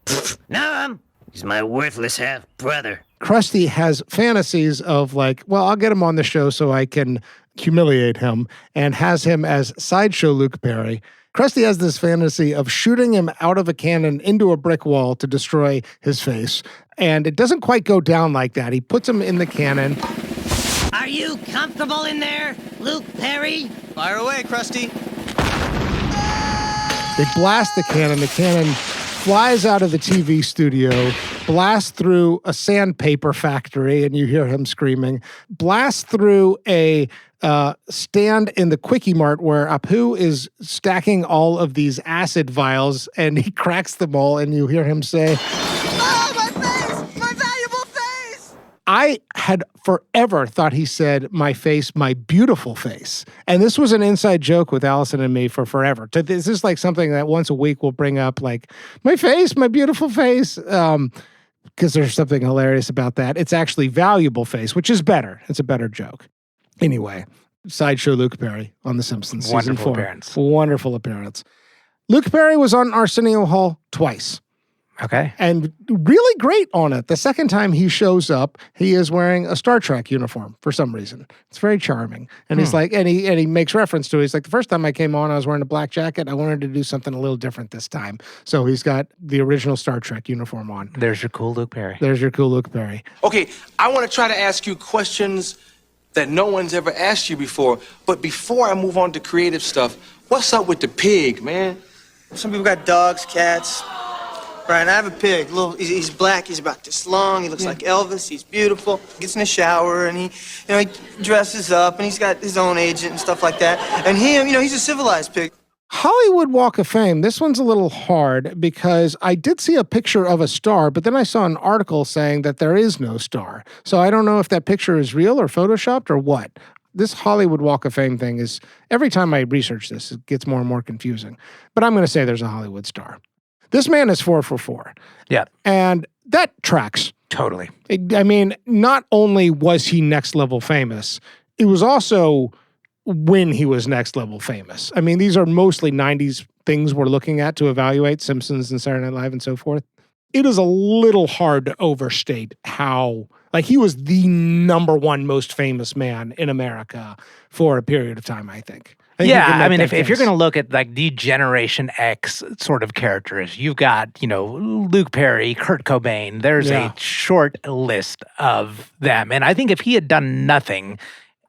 No, he's my worthless half-brother. Krusty has fantasies of I'll get him on the show so I can humiliate him, and has him as sideshow Luke Perry. Krusty has this fantasy of shooting him out of a cannon into a brick wall to destroy his face. And it doesn't quite go down like that. He puts him in the cannon. Are you comfortable in there, Luke Perry? Fire away, Krusty. They blast the cannon. The cannon flies out of the TV studio, blasts through a sandpaper factory, and you hear him screaming, blasts through a stand in the Quickie Mart where Apu is stacking all of these acid vials, and he cracks them all, and you hear him say, "Oh, my face! My valuable face!" I had forever thought he said, "My face, my beautiful face." And this was an inside joke with Allison and me for forever. This is like something that once a week we'll bring up, like, my face, my beautiful face. Because there's something hilarious about that. It's actually valuable face, which is better. It's a better joke. Anyway, sideshow Luke Perry on The Simpsons. Wonderful season 4. appearance. Wonderful appearance. Luke Perry was on Arsenio Hall twice. Okay. And really great on it. The second time he shows up, he is wearing a Star Trek uniform for some reason. It's very charming. And he's like, and he makes reference to it. He's like, the first time I came on, I was wearing a black jacket. I wanted to do something a little different this time. So he's got the original Star Trek uniform on. There's your cool Luke Perry. There's your cool Luke Perry. Okay, I want to try to ask you questions that no one's ever asked you before. But before I move on to creative stuff, what's up with the pig, man? Some people got dogs, cats. Brian, I have a pig. He's black. He's about this long. He looks like Elvis. He's beautiful. Gets in the shower and he dresses up and he's got his own agent and stuff like that. And he's a civilized pig. Hollywood Walk of Fame. This one's a little hard because I did see a picture of a star, but then I saw an article saying that there is no star. So I don't know if that picture is real or photoshopped or what. This Hollywood Walk of Fame thing is, every time I research this, it gets more and more confusing. But I'm going to say there's a Hollywood star. This man is 4 for 4. Yeah. And that tracks. Totally. I mean, not only was he next level famous, it was also when he was next level famous. I mean, these are mostly 90s things we're looking at to evaluate Simpsons and Saturday Night Live and so forth. It is a little hard to overstate how, like, he was the number one most famous man in America for a period of time, I think. Yeah, I mean, if you're going to look at like the Generation X sort of characters, you've got, Luke Perry, Kurt Cobain. There's a short list of them. And I think if he had done nothing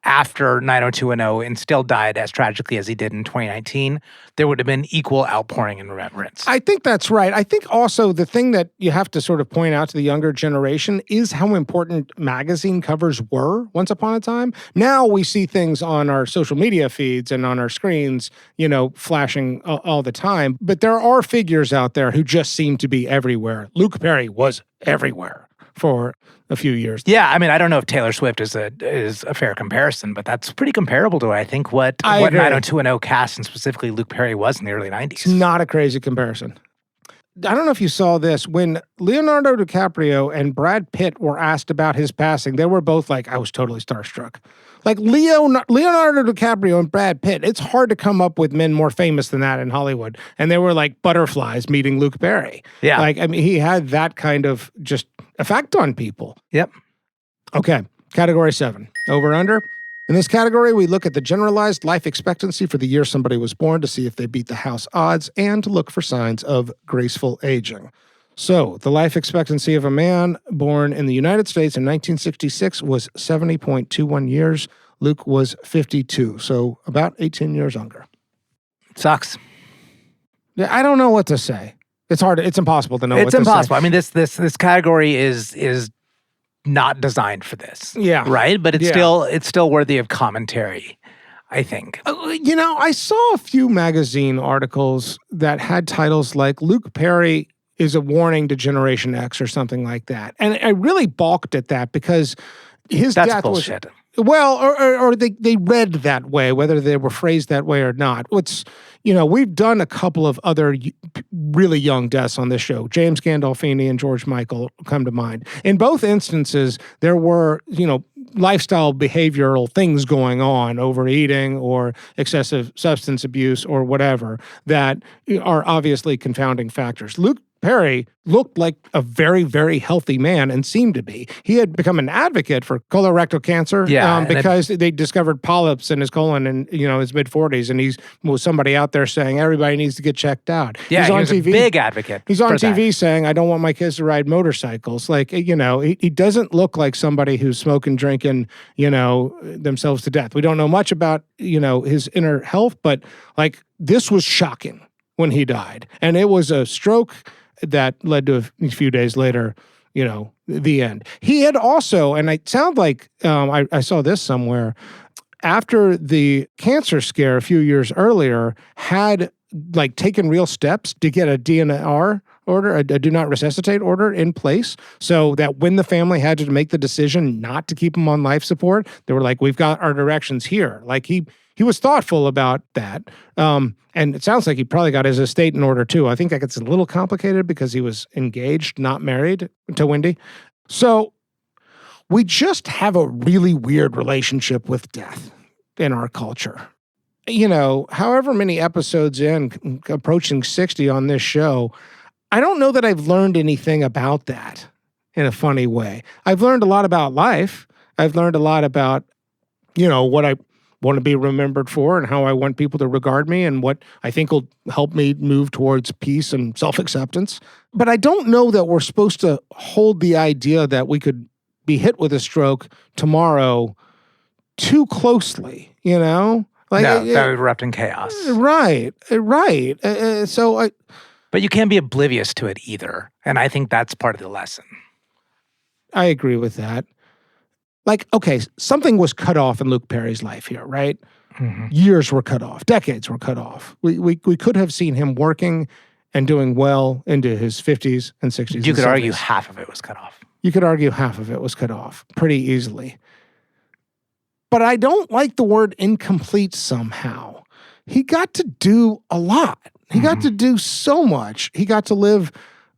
after 90210 and still died as tragically as he did in 2019, there would have been equal outpouring and reverence. I think that's right. I think also the thing that you have to sort of point out to the younger generation is how important magazine covers were once upon a time. Now we see things on our social media feeds and on our screens, flashing all the time. But there are figures out there who just seem to be everywhere. Luke Perry was everywhere for a few years. Yeah, I mean, I don't know if Taylor Swift is a fair comparison, but that's pretty comparable to, I think, what 90210 cast and specifically Luke Perry was in the early 90s. It's not a crazy comparison. I don't know if you saw this. When Leonardo DiCaprio and Brad Pitt were asked about his passing, they were both like, I was totally starstruck. Like Leonardo DiCaprio and Brad Pitt, it's hard to come up with men more famous than that in Hollywood. And they were like butterflies meeting Luke Perry. Yeah. Like, I mean, he had that kind of just effect on people. Yep. Okay. Category 7. Over under. In this category, we look at the generalized life expectancy for the year somebody was born to see if they beat the house odds and to look for signs of graceful aging. So, the life expectancy of a man born in the United States in 1966 was 70.21 years. Luke was 52, so about 18 years younger. Sucks. Yeah, I don't know what to say. It's hard. It's impossible to know what to say. It's impossible. I mean, this category is not designed for this. Yeah. Right? But it's still worthy of commentary, I think. I saw a few magazine articles that had titles like Luke Perry is a warning to Generation X or something like that. And I really balked at that because his death bullshit. Well, or they read that way, whether they were phrased that way or not. We've done a couple of other really young deaths on this show. James Gandolfini and George Michael come to mind. In both instances, there were, lifestyle behavioral things going on, overeating or excessive substance abuse or whatever, that are obviously confounding factors. Luke Perry looked like a very, very healthy man and seemed to be. He had become an advocate for colorectal cancer because they discovered polyps in his colon in his mid-40s, and he was somebody out there saying everybody needs to get checked out. Yeah, he was a big advocate. He's on TV saying, I don't want my kids to ride motorcycles. Like, he doesn't look like somebody who's smoking, drinking, themselves to death. We don't know much about, his inner health, but like this was shocking when he died. And it was a stroke that led to a few days later, the end. He had also, and it sounded like I saw this somewhere, after the cancer scare a few years earlier, had like taken real steps to get a DNR order, a do not resuscitate order in place, so that when the family had to make the decision not to keep him on life support, they were like, we've got our directions here. Like he was thoughtful about that. And it sounds like he probably got his estate in order too. I think that gets a little complicated because he was engaged, not married to Wendy. So we just have a really weird relationship with death in our culture. You know, however many episodes in, approaching 60 on this show, I don't know that I've learned anything about that in a funny way. I've learned a lot about life. I've learned a lot about, you know, what I want to be remembered for and how I want people to regard me and what I think will help me move towards peace and self-acceptance. But I don't know that we're supposed to hold the idea that we could be hit with a stroke tomorrow too closely, you know? Like, no, that would erupt in chaos. Right. But you can't be oblivious to it either. And I think that's part of the lesson. I agree with that. Like, okay, something was cut off in Luke Perry's life here, right? Mm-hmm. Years were cut off. Decades were cut off. We could have seen him working and doing well into his 50s and 60s. You could argue half of it was cut off. You could argue half of it was cut off pretty easily. But I don't like the word incomplete somehow. He got to do a lot. He got to do so much. He got to live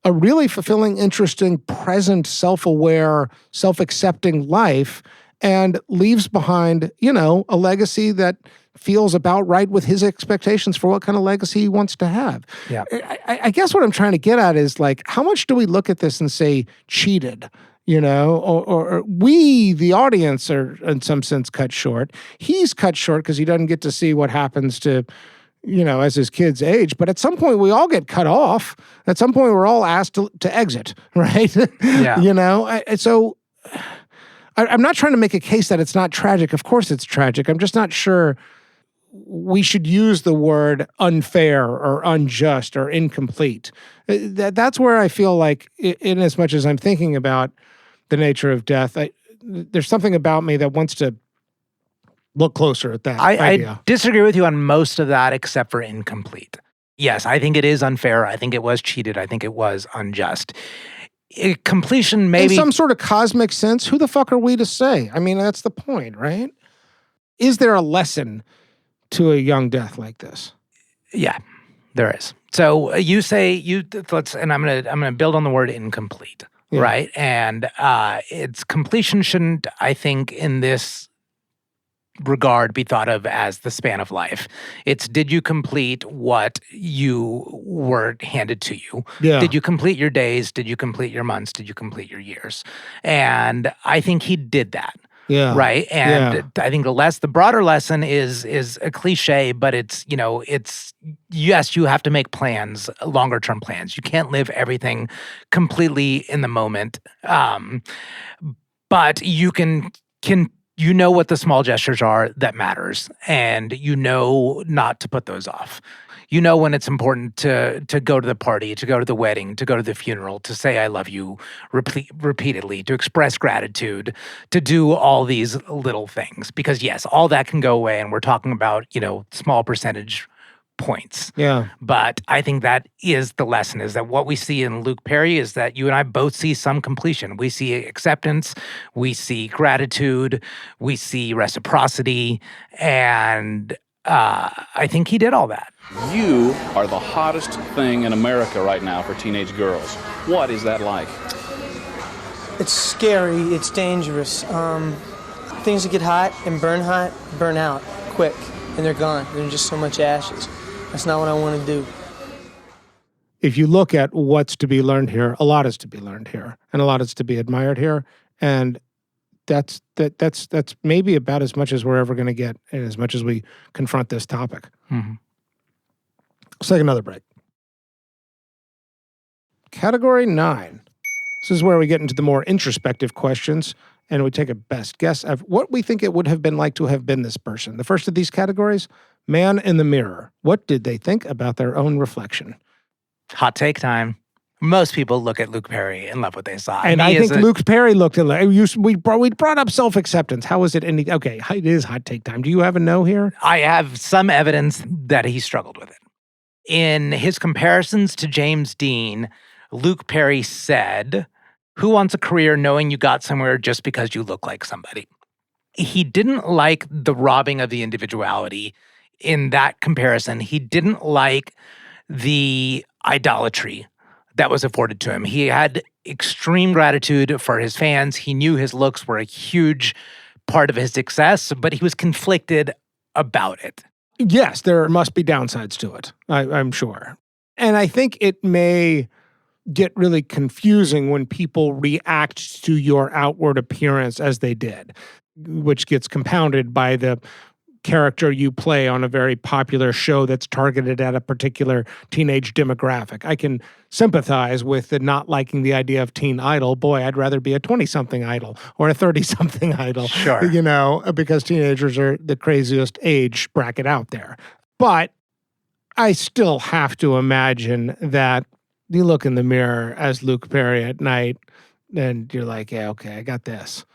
a really fulfilling, interesting, present, self-aware, self-accepting life and leaves behind, you know, a legacy that feels about right with his expectations for what kind of legacy he wants to have. Yeah. I guess what I'm trying to get at is like, how much do we look at this and say cheated? You know, or we, the audience, are in some sense cut short. He's cut short because he doesn't get to see what happens to, you know, as his kids age. But at some point, we all get cut off. At some point, we're all asked to exit, right? Yeah. You know, so I'm not trying to make a case that it's not tragic. Of course it's tragic. I'm just not sure we should use the word unfair or unjust or incomplete. That's where I feel like, in as much as I'm thinking about the nature of death, there's something about me that wants to look closer at that idea. I disagree with you on most of that except for incomplete. Yes, I think it is unfair. I think it was cheated. I think it was unjust. Completion maybe... In some sort of cosmic sense, who the fuck are we to say? I mean, that's the point, right? Is there a lesson to a young death like this? Yeah, there is. So you say and I'm gonna build on the word incomplete, right? And its completion shouldn't, I think, in this regard, be thought of as the span of life. It's, did you complete what you were handed to you? Yeah. Did you complete your days? Did you complete your months? Did you complete your years? And I think he did that. Yeah. Right. And I think the broader lesson is a cliche, but it's, you know, it's, yes, you have to make plans, longer term plans. You can't live everything completely in the moment. But you can you know what the small gestures are that matters, and you know not to put those off. You know when it's important to go to the party, to go to the wedding, to go to the funeral, to say I love you repeatedly, to express gratitude, to do all these little things. Because yes, all that can go away, and we're talking about, you know, small percentage points. Yeah. But I think that is the lesson, is that what we see in Luke Perry is that you and I both see some completion. We see acceptance, we see gratitude, we see reciprocity, and I think he did all that. You are the hottest thing in America right now for teenage girls. What is that like? It's scary, it's dangerous. Things that get hot and burn out quick, and they're gone. There's just so much ashes. That's not what I want to do. If you look at what's to be learned here, a lot is to be learned here, and a lot is to be admired here, and that's maybe about as much as we're ever going to get, and as much as we confront this topic. Mm-hmm. Let's take another break. Category 9. This is where we get into the more introspective questions, and we take a best guess of what we think it would have been like to have been this person. The first of these categories, man in the mirror. What did they think about their own reflection? Hot take time. Most people look at Luke Perry and love what they saw. And I think Luke Perry looked at we brought up self-acceptance. How is it? Okay, it is hot take time. Do you have a no here? I have some evidence that he struggled with it. In his comparisons to James Dean, Luke Perry said, "Who wants a career knowing you got somewhere just because you look like somebody?" He didn't like the robbing of the individuality in that comparison. He didn't like the idolatry that was afforded to him. He had extreme gratitude for his fans. He knew his looks were a huge part of his success, but he was conflicted about it. Yes, there must be downsides to it, I'm sure. And I think it may get really confusing when people react to your outward appearance as they did, which gets compounded by the character you play on a very popular show that's targeted at a particular teenage demographic. I can sympathize with the not liking the idea of teen idol. Boy, I'd rather be a 20-something idol or a 30-something idol. Sure. You know, because teenagers are the craziest age bracket out there. But I still have to imagine that you look in the mirror as Luke Perry at night and you're like, yeah, okay, I got this.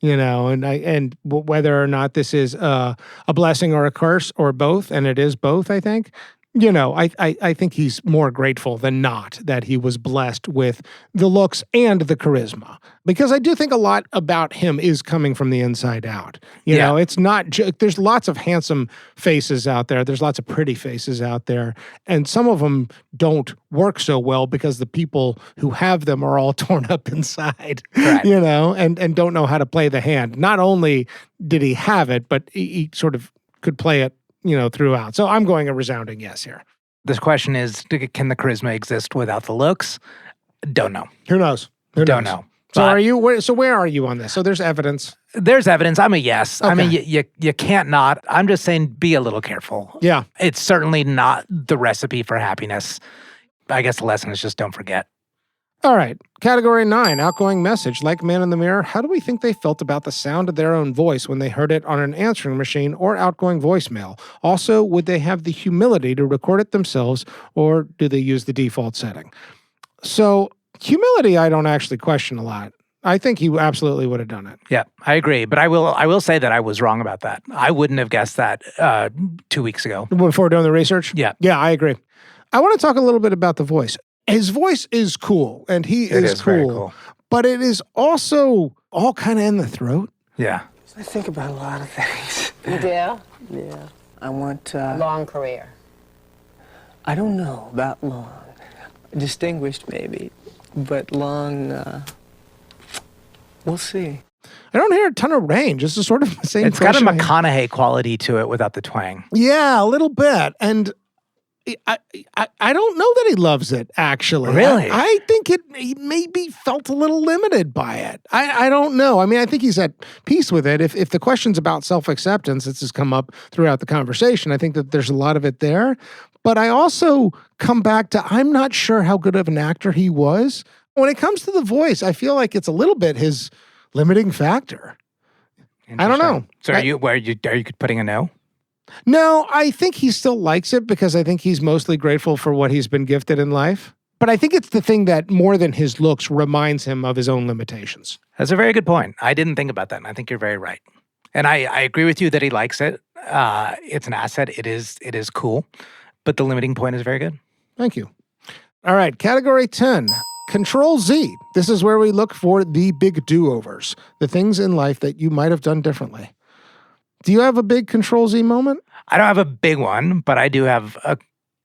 You know, and whether or not this is a blessing or a curse or both, and it is both, I think. You know, I think he's more grateful than not that he was blessed with the looks and the charisma. Because I do think a lot about him is coming from the inside out. You know, it's not there's lots of handsome faces out there. There's lots of pretty faces out there. And some of them don't work so well because the people who have them are all torn up inside, you know, and don't know how to play the hand. Not only did he have it, but he sort of could play it, you know, throughout. So I'm going a resounding yes here. This question is, can the charisma exist without the looks? Don't know. Who knows? Don't know. So where are you on this? So there's evidence. There's evidence. I'm a yes. Okay. I mean, you can't not. I'm just saying be a little careful. Yeah. It's certainly not the recipe for happiness. I guess the lesson is just don't forget. All right. Category 9, outgoing message. Like Man in the Mirror, how do we think they felt about the sound of their own voice when they heard it on an answering machine or outgoing voicemail? Also, would they have the humility to record it themselves, or do they use the default setting? So, humility, I don't actually question a lot. I think he absolutely would have done it. Yeah, I agree. But I will say that I was wrong about that. I wouldn't have guessed that 2 weeks ago. Before doing the research? Yeah. Yeah, I agree. I want to talk a little bit about the voice. His voice is cool, and he is cool, very cool. But it is also all kind of in the throat. Yeah. I think about a lot of things. You do? Yeah. I want... long career. I don't know about long. Distinguished, maybe. But long, we'll see. I don't hear a ton of range. This is sort of the same It's got a McConaughey quality to it without the twang. Yeah, a little bit. And I don't know that he loves it, actually. Really? I think he maybe felt a little limited by it. I don't know. I mean, I think he's at peace with it. If the question's about self-acceptance, this has come up throughout the conversation. I think that there's a lot of it there. But I also come back to I'm not sure how good of an actor he was. When it comes to the voice, I feel like it's a little bit his limiting factor. I don't know. So are you putting a no? No, I think he still likes it because I think he's mostly grateful for what he's been gifted in life. But I think it's the thing that more than his looks reminds him of his own limitations. That's a very good point. I didn't think about that, and I think you're very right. And I agree with you that he likes it. It's an asset. It is cool. But the limiting point is very good. Thank you. All right, category 10. Control Z. This is where we look for the big do-overs, the things in life that you might have done differently. Do you have a big Control Z moment? I don't have a big one, but I do have a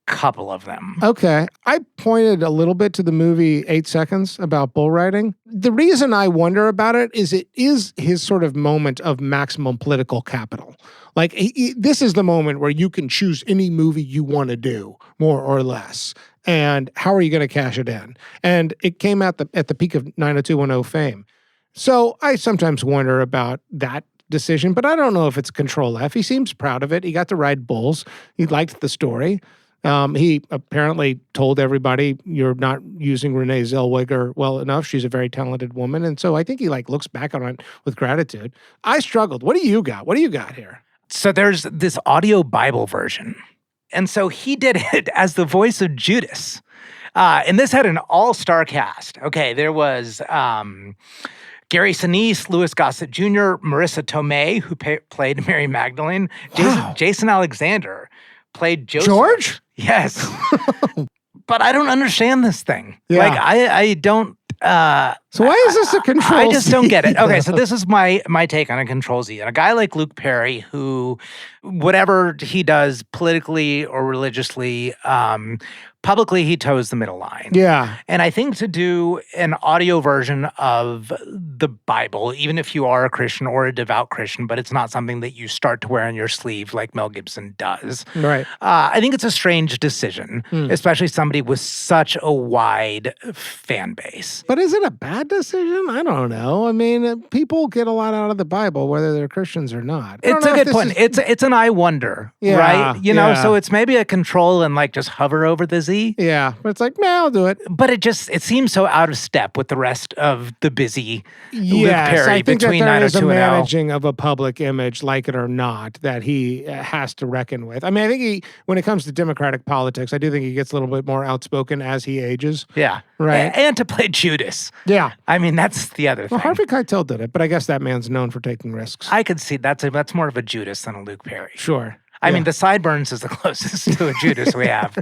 couple of them. Okay. I pointed a little bit to the movie 8 Seconds about bull riding. The reason I wonder about it is his sort of moment of maximum political capital. Like, this is the moment where you can choose any movie you want to do, more or less. And how are you going to cash it in? And it came at the peak of 90210 fame. So I sometimes wonder about that decision, but I don't know if it's Control F. He seems proud of it. He got to ride bulls. He liked the story. He apparently told everybody, you're not using Renee Zellweger well enough. She's a very talented woman. And so I think he looks back on it with gratitude. I struggled. What do you got? What do you got here? So there's this audio Bible version. And so he did it as the voice of Judas. And this had an all-star cast. Okay, there was Gary Sinise, Louis Gossett Jr., Marissa Tomei, who played Mary Magdalene. Jason Alexander played Joseph. George? Yes. But I don't understand this thing. Yeah. Like, I don't... So why is this a Control Z? I just don't get it. Okay, so this is my take on a Control Z. And a guy like Luke Perry, who, whatever he does politically or religiously, publicly he toes the middle line. Yeah. And I think to do an audio version of the Bible, even if you are a Christian or a devout Christian, but it's not something that you start to wear on your sleeve like Mel Gibson does. Right. I think it's a strange decision, especially somebody with such a wide fan base. But is it a bad decision? I don't know. I mean, people get a lot out of the Bible, whether they're Christians or not. It's a good point. It's an I wonder, right? You know, so it's maybe a control and like just hover over the Z. Yeah, but it's like, I'll do it. But it seems so out of step with the rest of the busy Luke Yes, Perry I think between that there is a 90210. managing of a public image, like it or not, that he has to reckon with. I mean, I think when it comes to Democratic politics, I do think he gets a little bit more outspoken as he ages. Yeah. Right. And to play Judas. Yeah. I mean, that's the other thing. Well, Harvey Keitel did it, but I guess that man's known for taking risks. I could see that's more of a Judas than a Luke Perry. Sure. I mean, the sideburns is the closest to a Judas we have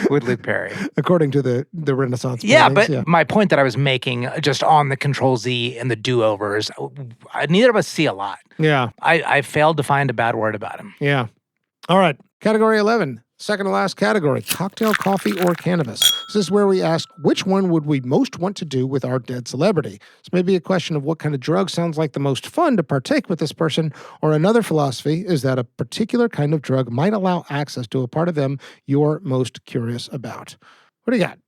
with Luke Perry. According to the Renaissance. Yeah, paintings, but my point that I was making just on the Control Z and the do-overs, neither of us see a lot. Yeah. I failed to find a bad word about him. Yeah. All right. Category 11. Second to last category, cocktail, coffee, or cannabis. This is where we ask, which one would we most want to do with our dead celebrity? This may be a question of what kind of drug sounds like the most fun to partake with this person, or another philosophy is that a particular kind of drug might allow access to a part of them you're most curious about. What do you got?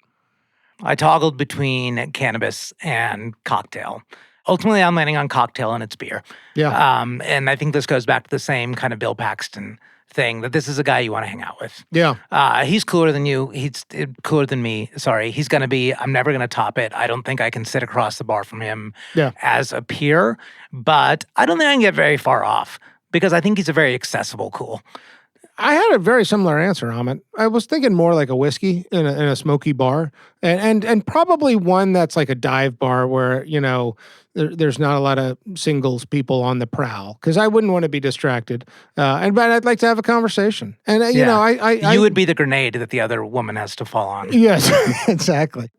I toggled between cannabis and cocktail. Ultimately, I'm landing on cocktail, and it's beer. Yeah. And I think this goes back to the same kind of Bill Paxton thing, that this is a guy you want to hang out with. Yeah. He's cooler than you. He's cooler than me. Sorry. He's going to be, I'm never going to top it. I don't think I can sit across the bar from him as a peer, but I don't think I can get very far off because I think he's a very accessible cool. I had a very similar answer, Amit. I was thinking more like a whiskey in a smoky bar, and probably one that's like a dive bar where, you know, there's not a lot of singles people on the prowl, because I wouldn't want to be distracted. But I'd like to have a conversation. And, you know, I would be the grenade that the other woman has to fall on. Yes, exactly.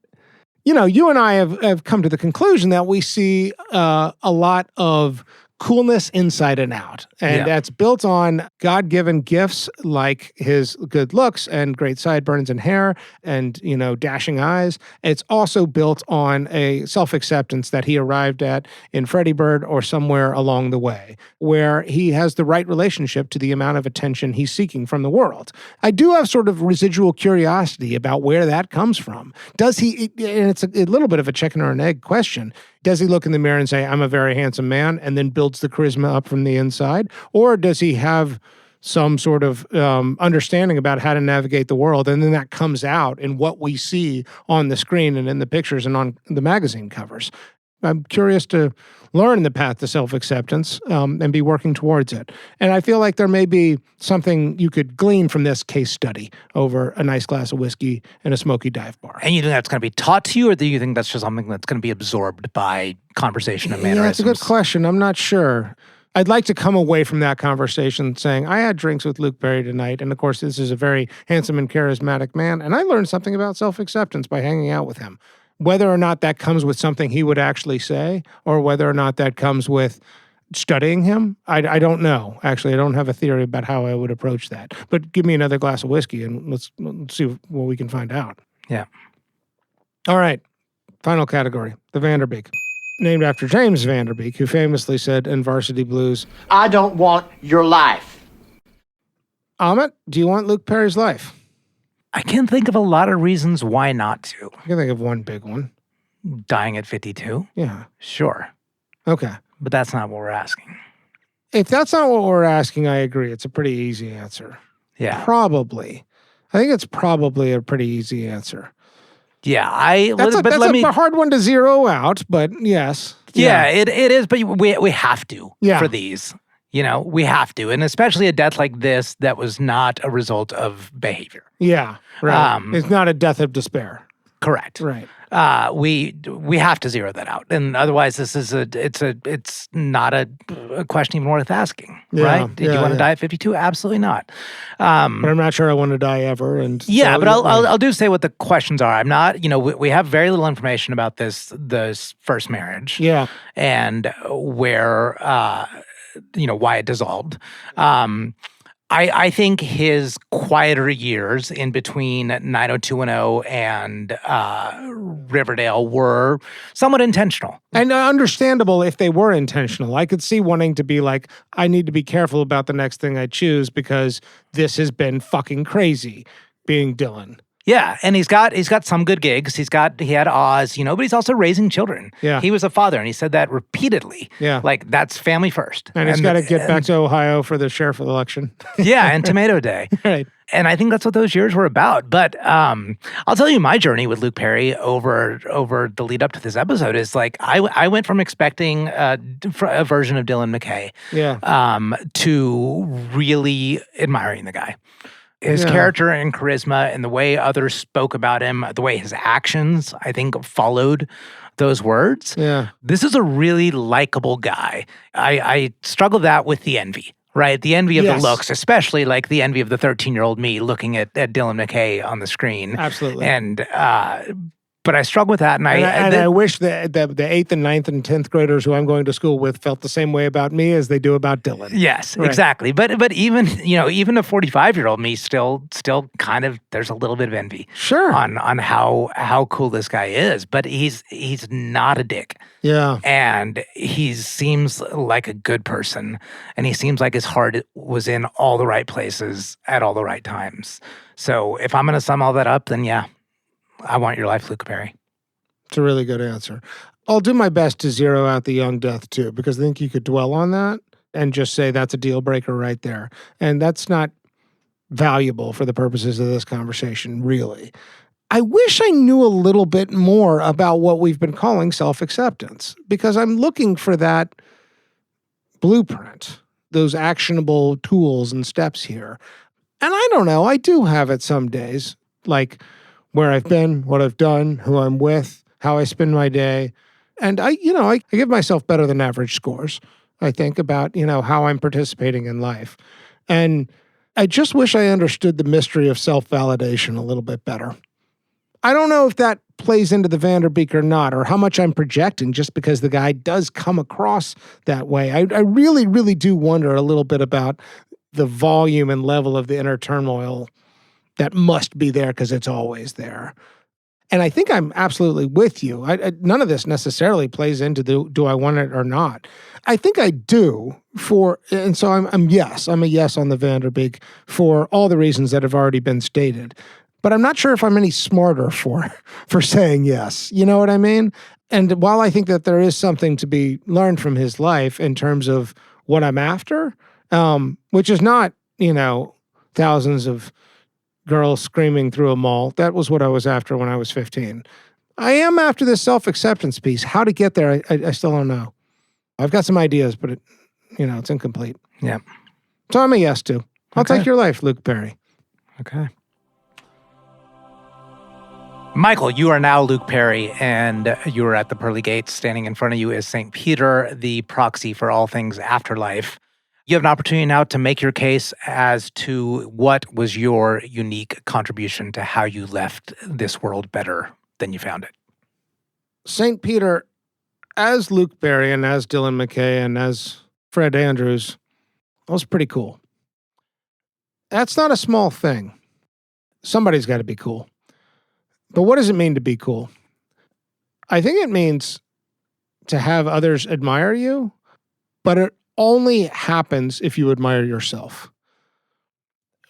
You know, you and I have come to the conclusion that we see a lot of coolness inside and out. And that's built on God-given gifts like his good looks and great sideburns and hair and, you know, dashing eyes. It's also built on a self-acceptance that he arrived at in Freddie Bird or somewhere along the way, where he has the right relationship to the amount of attention he's seeking from the world. I do have sort of residual curiosity about where that comes from. Does he, and it's a little bit of a chicken or an egg question, does he look in the mirror and say, I'm a very handsome man, and then builds the charisma up from the inside? Or does he have some sort of understanding about how to navigate the world, and then that comes out in what we see on the screen and in the pictures and on the magazine covers? I'm curious to learn the path to self-acceptance and be working towards it. And I feel like there may be something you could glean from this case study over a nice glass of whiskey and a smoky dive bar. And you think that's going to be taught to you, or do you think that's just something that's going to be absorbed by conversation and mannerisms? Yeah, that's a good question. I'm not sure. I'd like to come away from that conversation saying, I had drinks with Luke Perry tonight, and of course, this is a very handsome and charismatic man, and I learned something about self-acceptance by hanging out with him. Whether or not that comes with something he would actually say, or whether or not that comes with studying him, I don't know. Actually, I don't have a theory about how I would approach that. But give me another glass of whiskey, and let's see what we can find out. Yeah. All right. Final category, the Vanderbeek. Named after James Vanderbeek, who famously said in Varsity Blues, I don't want your life. Amit, do you want Luke Perry's life? I can think of a lot of reasons why not to. I can think of one big one. Dying at 52? Yeah. Sure. Okay. But that's not what we're asking. If that's not what we're asking, I agree. It's a pretty easy answer. Yeah. Probably. I think it's probably a pretty easy answer. Yeah, that's a hard one to zero out, but yes. Yeah, it is, but we have to for these. You know, we have to. And especially a death like this that was not a result of behavior. Yeah, right. It's not a death of despair. Correct. Right. We have to zero that out, and otherwise, it's not a question even worth asking, right? Did you want to die at 52? Absolutely not. But I'm not sure I want to die ever. And yeah, but I'll do say what the questions are. I'm not, we have very little information about this first marriage. Yeah, and where why it dissolved. I think his quieter years in between 90210 and Riverdale were somewhat intentional. And understandable if they were intentional. I could see wanting to be like, I need to be careful about the next thing I choose because this has been fucking crazy, being Dylan. Yeah, and he's got some good gigs. He had Oz, but he's also raising children. Yeah. He was a father, and he said that repeatedly. Yeah. Like, that's family first. And he's got to get back to Ohio for the sheriff election. Yeah, and Tomato Day. Right. And I think that's what those years were about. But I'll tell you my journey with Luke Perry over the lead up to this episode is like I went from expecting a version of Dylan McKay to really admiring the guy. His character and charisma and the way others spoke about him, the way his actions, I think, followed those words. Yeah. This is a really likable guy. I struggle that with the envy, right? The envy of the looks, especially like the envy of the 13-year-old me looking at Dylan McKay on the screen. Absolutely. And but I struggle with that, and I wish that the 8th and 9th and 10th graders who I'm going to school with felt the same way about me as they do about Dylan. Yes, right. Exactly. But even even a 45-year-old me still kind of there's a little bit of envy. Sure. On how cool this guy is, but he's not a dick. Yeah. And he seems like a good person, and he seems like his heart was in all the right places at all the right times. So if I'm going to sum all that up, then yeah. I want your life, Luke Perry. It's a really good answer. I'll do my best to zero out the young death too, because I think you could dwell on that and just say that's a deal breaker right there. And that's not valuable for the purposes of this conversation, really. I wish I knew a little bit more about what we've been calling self-acceptance, because I'm looking for that blueprint, those actionable tools and steps here. And I don't know, I do have it some days, like where I've been, what I've done, who I'm with, how I spend my day. And I give myself better than average scores, I think, about, how I'm participating in life. And I just wish I understood the mystery of self-validation a little bit better. I don't know if that plays into the Vanderbeek or not, or how much I'm projecting just because the guy does come across that way. I really, really do wonder a little bit about the volume and level of the inner turmoil that must be there because it's always there. And I think I'm absolutely with you. None of this necessarily plays into do I want it or not. I think I do and so I'm a yes on the Vanderbeek for all the reasons that have already been stated. But I'm not sure if I'm any smarter for saying yes. You know what I mean? And while I think that there is something to be learned from his life in terms of what I'm after, which is not, thousands of girls screaming through a mall. That was what I was after when I was 15. I am after this self-acceptance piece. How to get there, I still don't know. I've got some ideas, but it's incomplete. Yeah. So I'm a yes to. I'll take your life, Luke Perry. Okay. Michael, you are now Luke Perry, and you are at the pearly gates. Standing in front of you is St. Peter, the proxy for all things afterlife. You have an opportunity now to make your case as to what was your unique contribution to how you left this world better than you found it. St. Peter, as Luke Perry and as Dylan McKay and as Fred Andrews, that was pretty cool. That's not a small thing. Somebody's got to be cool. But what does it mean to be cool? I think it means to have others admire you, but it only happens if you admire yourself.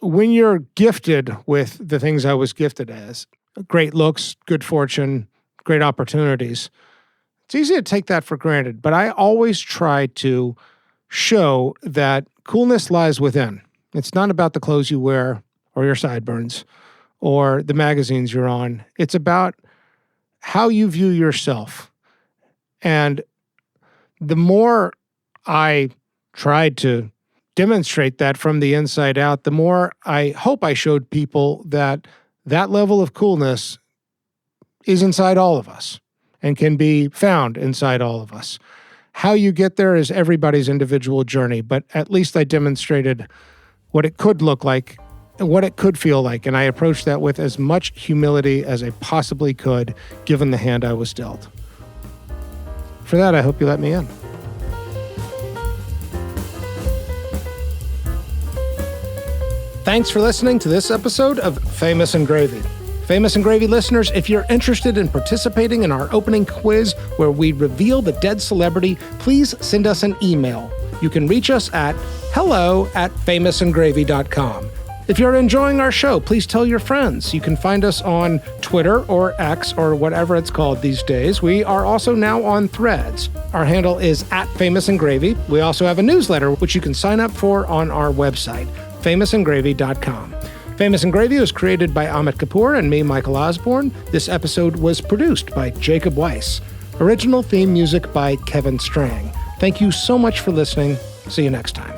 When you're gifted with the things I was gifted as, great looks, good fortune, great opportunities, it's easy to take that for granted, but I always try to show that coolness lies within. It's not about the clothes you wear or your sideburns or the magazines you're on. It's about how you view yourself. And the more I tried to demonstrate that from the inside out, the more I hope I showed people that level of coolness is inside all of us and can be found inside all of us. How you get there is everybody's individual journey, but at least I demonstrated what it could look like and what it could feel like, and I approached that with as much humility as I possibly could, given the hand I was dealt. For that, I hope you let me in. Thanks for listening to this episode of Famous and Gravy. Famous and Gravy listeners, if you're interested in participating in our opening quiz where we reveal the dead celebrity, please send us an email. You can reach us at hello@famousandgravy.com. If you're enjoying our show, please tell your friends. You can find us on Twitter or X or whatever it's called these days. We are also now on Threads. Our handle is @famousandgravy. We also have a newsletter, which you can sign up for on our website, famousandgravy.com. Famous and Gravy was created by Amit Kapoor and me, Michael Osborne. This episode was produced by Jacob Weiss. Original theme music by Kevin Strang. Thank you so much for listening. See you next time.